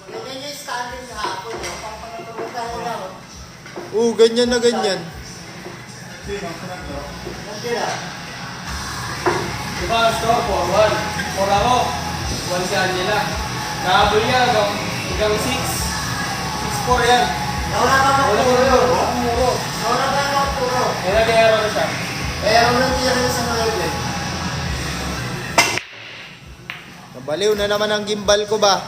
Ganyan yung standing hapon. Papakatulog tayo lang. Ganyan na ganyan. Nandila. Diba, score 4-1. 4 ako. 1 si Angela. Nahabol niya hanggang 6-4 yan. Nauna ka Wala ko magpuro. rin. Muro. Nauna ka magpuro. Kaya nag-aero na siya. Kaya ang nandiyan sa mga Nabaliw na naman ang gimbal ko ba?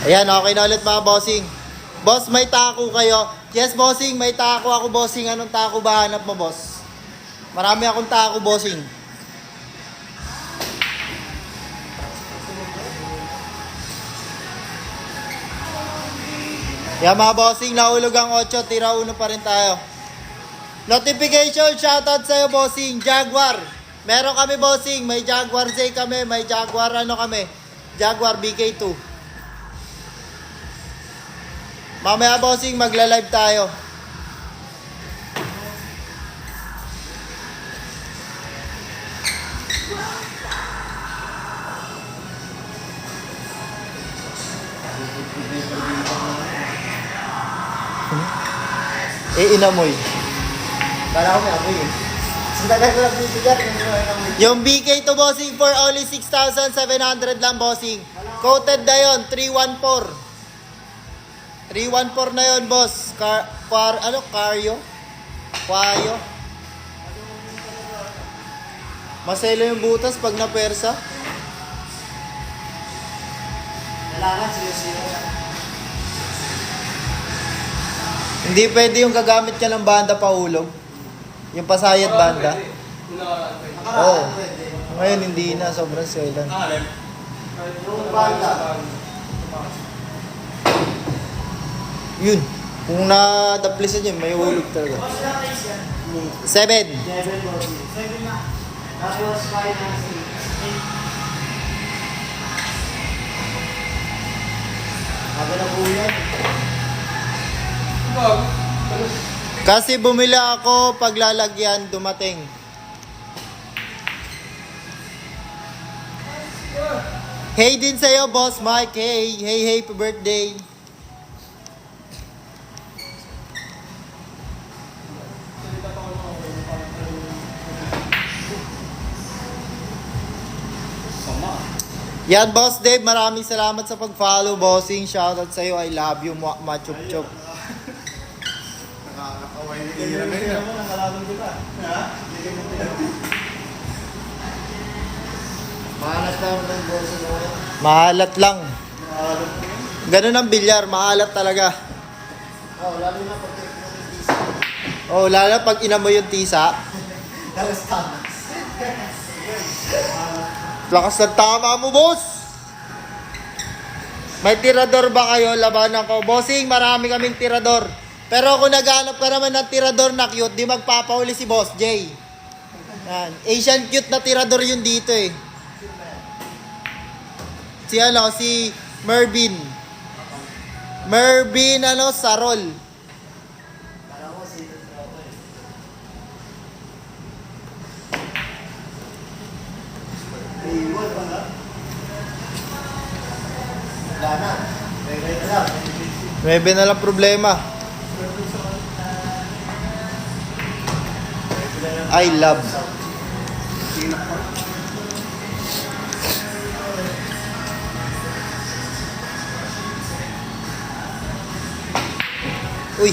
Ayan, okay na ulit mga bossing. Boss, may tako kayo? Yes, bossing, may tako ako, bossing. Anong tako ba hanap mo, boss? Marami akong tako, bossing. Yan mga bossing, nahulog ang 8, tira 1 pa rin tayo. Notification, shoutout sa'yo bossing, Jaguar. Meron kami bossing, may Jaguar Z kami, may Jaguar kami, Jaguar BK2. Mamaya bossing, magla-live tayo. inamoy. Kala ko may amoy eh. Sintagal ko lang bibigyan, hindi ko may amoy. Yung BK to bossing for only 6,700 lang bossing. Coated na yun, 314. 314 na yun boss. Caryo? Kwayo? Maselo yung butas pag napersa. Kailangan siyo-siyo. Hindi pwede yung gagamit ka ng banda pahulog. Yung pasayad banda. Oo. Ngayon hindi na, sobrang selan. Yung banda. Yun. Kung na-daplisan yun, may hulog talaga. 7. 7 bossing. 7 na. Tapos 5 na 6. Aga na po yan. Kasi bumili ako, paglalagyan, dumating. Hey din sa'yo, Boss Mike. Hey, happy birthday. Yan, Boss Dave, maraming salamat sa pag-follow, bossing. Shoutout sa'yo, I love you, machup-chup. Mahalas na ng bossing mo. Maalat lang. Ganun ang bilyar, maalat talaga. Lalo na pag yung tisa. Oh, lalo pag inamoy yung tisa. Tapos tamas. Lakas ng tama mo, boss! May tirador ba kayo? Labanan ko. Bossing, marami kaming tirador. Pero kung naghanap ka naman ng tirador na cute, di magpapauli si Boss J. Yan. Asian cute na tirador yun dito eh. Si Mervin. Mervin, Sarol. Kala ko sino ako eh. May iwan ba nga? Wala na. May na lang. May binalang problema. I love. Uy.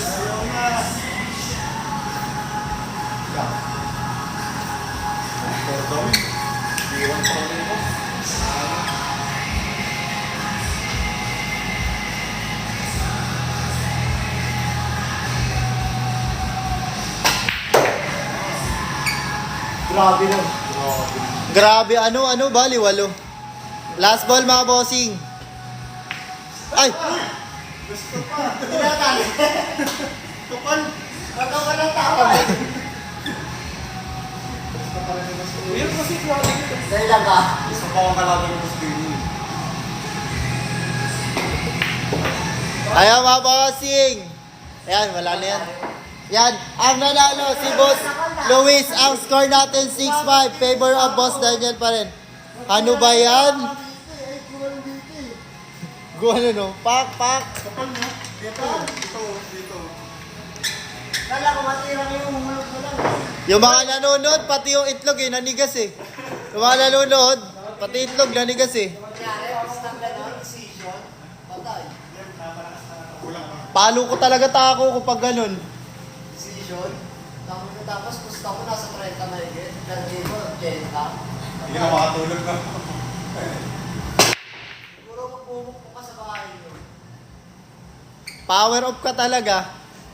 Grabe nun. Grabe, ano, bali, 8. Last ball, mga bossing. Ay! Tinatali. Tukol. Bato ka ng tao eh. Dahil lang ka. Gusto ko akong kalaban ng screening. Ayaw, mga bossing. Ayan, wala na yan. Yan, ang nanalo si Boss Luis. Ang score natin 6-5. Favor of Boss Daniel pa rin. Ano ba yan? Guano no? Pak. Dito. Kala ko matira kayo, humulog na lang. Yung mga nanonood, pati yung itlog nanigas eh. Yung mga nanonood, pati itlog nanigas eh. Kunyari, basta gano'n, decision, patay. Palo ko talaga tako kapag ganun. Decision. Tapos gusto ko nasa 30 na higit. Lagi mo, 80. Hindi ka makatulog na. Siguro magpumukpo ka sa bahay nyo. Power off ka talaga.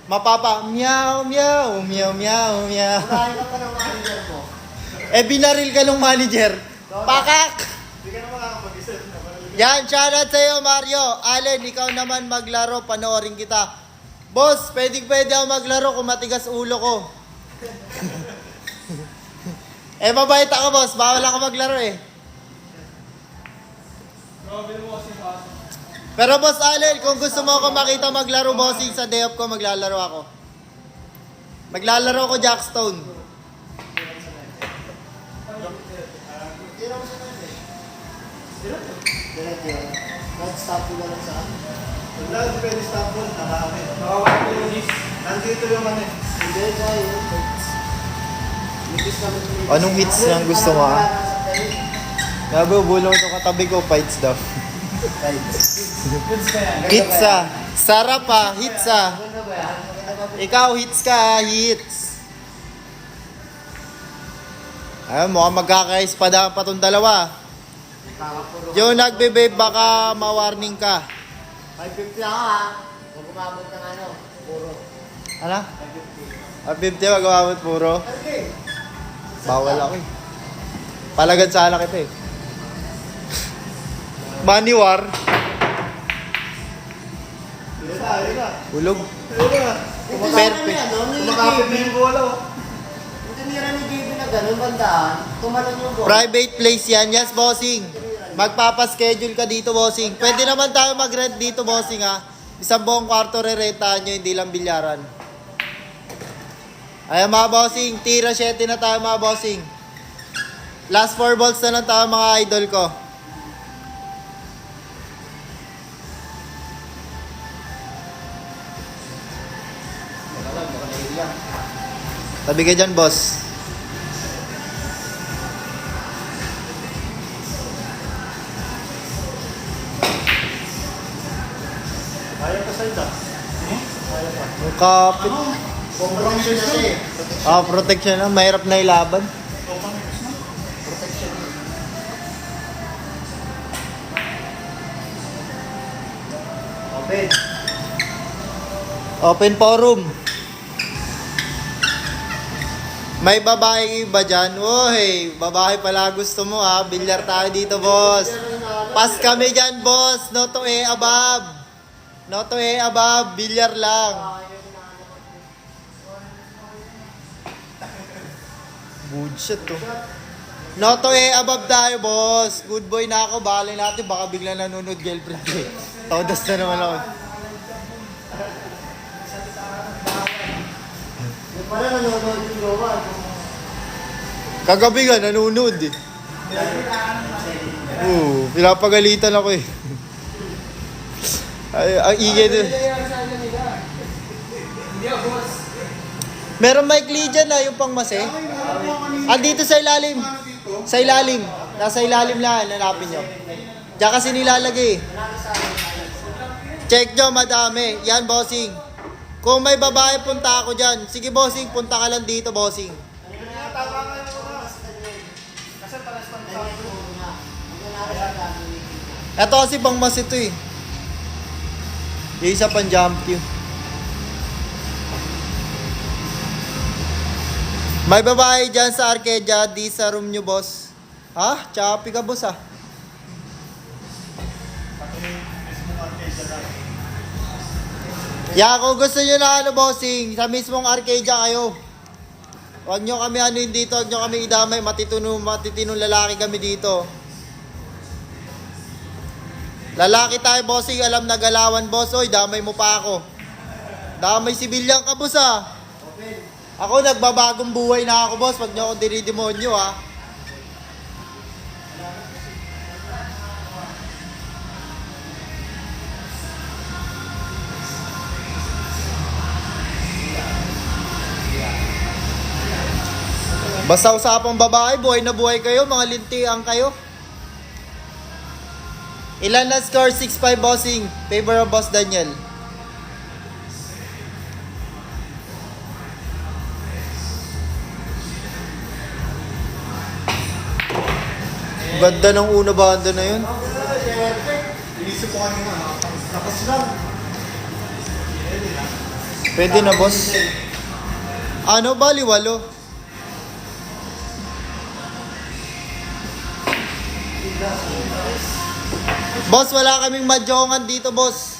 Meow. Unahin ka pa ng manager mo. Binaril ka ng manager. Pakak! Hindi ka na makakapag-isip. Yan, shoutout sa'yo, Mario. Allen, ikaw naman maglaro, panoorin kita. Boss, pwede ako maglaro kung matigas ulo ko. Mabait ako, boss. Bawal ako maglaro eh. Pero boss Allen, kung gusto mo ako makita maglaro, bossing, sa day off ko, maglalaro ako. Maglalaro ako Jackstone. Tira mo sa nanay. Diretso yun. Not stop ko lang saan. Wala, depende sa tapon. Nakakit. Nakawala ko yung hits. Nandito yung ano eh. Hindi, tayo. Nipis naman yung Anong hits lang gusto mo, ah? Nabubulong ito katabi ko, fights daw. Goods ba yan? Hits ah. Sarap ah, hits ah. Ikaw, hits ka ah, hits. Ayun, mukhang magkakaispada pa itong dalawa. Yung nagbe-babe, baka ma-warning ka. 550 ako ha. Kung kumabot ng ano, puro. Ano? 50 mag-umabot puro. Okay. Bawal ako eh. Palagad sana kita eh. Money war. Yun na, yun na. Ulog. Yun na. Perfect. Kumakapit na yung bola oh. Yung tinira ni JB na gano'n, bandaan, tumalon yung bola. Private place yan. Yes, bossing. Magpapaschedule ka dito, bossing. Pwede naman tayo mag-rent dito, bossing, ha. Isang buong kwarto re-rentahan nyo, hindi lang bilyaran. Ayan, mga bossing. Tira 7 na tayo, mga bossing. Last 4 balls na lang tayo, mga idol ko. Tabi ka dyan, boss. Kaya pa sa'yo ah. Kaya pa. Ang kapit. Sobrang sure kasi eh. Ah, protection na. Mahirap na ilaban. Protection yun. Open. Open forum. May babae ba dyan? Uy, babae pala gusto mo ha. Bilyar tayo dito, boss. Pas kami dyan, boss. No to eh, above. No to eh, above. Bilyar lang. Good shot to. No to eh, above tayo, boss. Good boy na ako. Bahalay natin. Baka bigla nanonood girlfriend eh. Todas na naman ako. Yung pala nanonood yung Rowan. Kagabi nga, nanonood eh. Oo, pinapagalitan ako eh. Ay, ang ingay doon. Hindi ako, boss. Meron maikli dyan na yung pangmase. Andito sa ilalim. Sa ilalim. Nasa ilalim lang, hanapin nyo. Diyan kasi nilalagay. Check nyo, madami. Yan, bossing. Kung may babae, punta ako dyan. Sige, bossing, punta ka lang dito, bossing. Ito kasi pangmas ito eh. Yung isa pang jump queue. May babae dyan sa Arcadia, di sa room nyo, boss. Ha? Choppy ka, boss, ha? Yeah, kung gusto nyo na ano, bossing, sa mismong Arcadia kayo. Huwag nyo kami ano yun dito, huwag nyo kami idamay, matitinong lalaki kami dito. Lalaki tayo, bossing, alam na galawan, boss. Oy, damay mo pa ako. Damay sibilyang ka, boss, ha? Ako, nagbabagong buhay na ako, boss. Wag nyo akong dinidemonyo, ha? Basta usapang babae, buhay na buhay kayo, mga lintiang kayo. Ilan na score? 6-5, bossing. Favor of Boss Daniel. Ganda ng una banda na yun. Inisip ko kanina, lakas lang. Pwede na, boss. Ano, bali, 8. Boss, wala kaming madjongan dito, boss.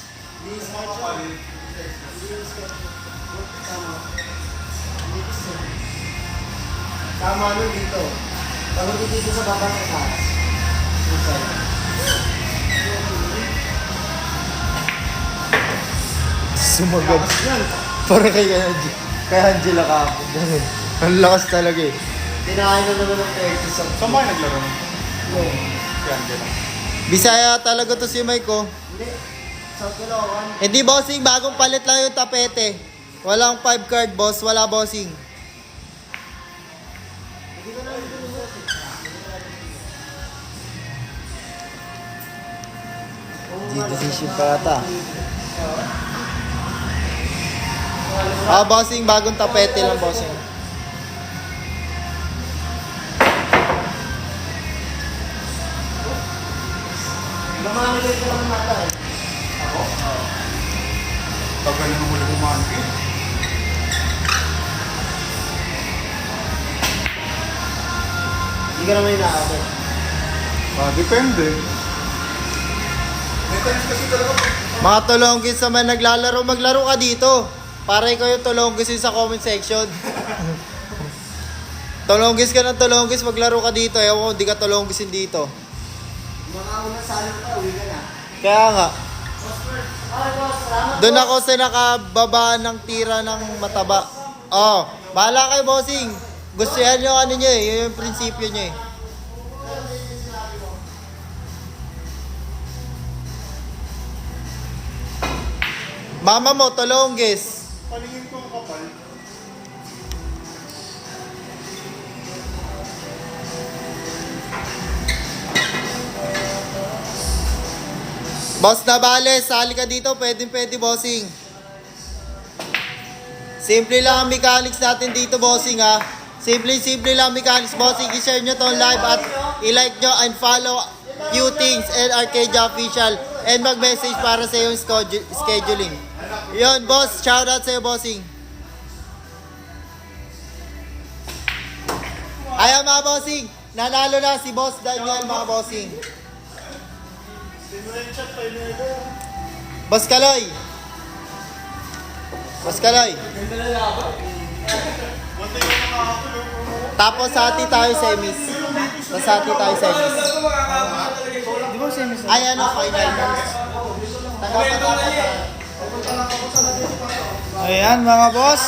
Tama nun dito. Pagod dito sa baba ng taas. Sumagad. Lakas yan. Parang kay Angela ka ako. Ganun. Ang lakas talaga eh. Tinahin na naman ng 30 sa... Saan ba kayo naglaro? No. Si Angela. Bisaya talaga to si Mike, oh. Hindi. Sa Kiloan. Hindi bossing, bagong palit lang yung tapete. Walang 5 card boss, wala bossing. Hindi ko na rin ito boss. Dito decision pa ata. Ah, bossing, bagong tapete lang bossing. Namanigay ko lang mata eh. Tagal na muli kumangki. Hindi ka naman inaabot. Depende. May times kasi talaga. Mga tulonggis naman naglalaro, maglaro ka dito. Para ikaw yung tulonggis yun sa comment section. Tulonggis ka ng tulonggis, maglaro ka dito. Ewan ko, di ka tulonggisin dito. Mga unang salong ka, uwi ka na. Kaya nga, Ay, boss, salamat. doon ako sa nakababa ng tira ng mataba. Oh, bahala kay bossing. Gusto yan yung ano niya eh, yun yung prinsipyo niya eh. Mama mo, tulonggis. Palingin ko ang kapal. Boss Navales, sali ka dito, pwede bossing. Simple lang ang mechanics natin dito bossing ha. Simple lang ang mechanics bossing. I-share nyo tong live at i-like nyo and follow Q-Things and Arcadia Official. And mag-message para sa yung scheduling. Yun boss, shoutout sa'yo bossing. Ayan mga bossing, nanalo na si Boss Daniel mga bossing. Boss Kaloy. Boss Kaloy. Tapos hati tayo semis. Tapos hati tayo semis. Di ba semis? Ay ano, final. Tanggap pa tayo. Ayan mga boss.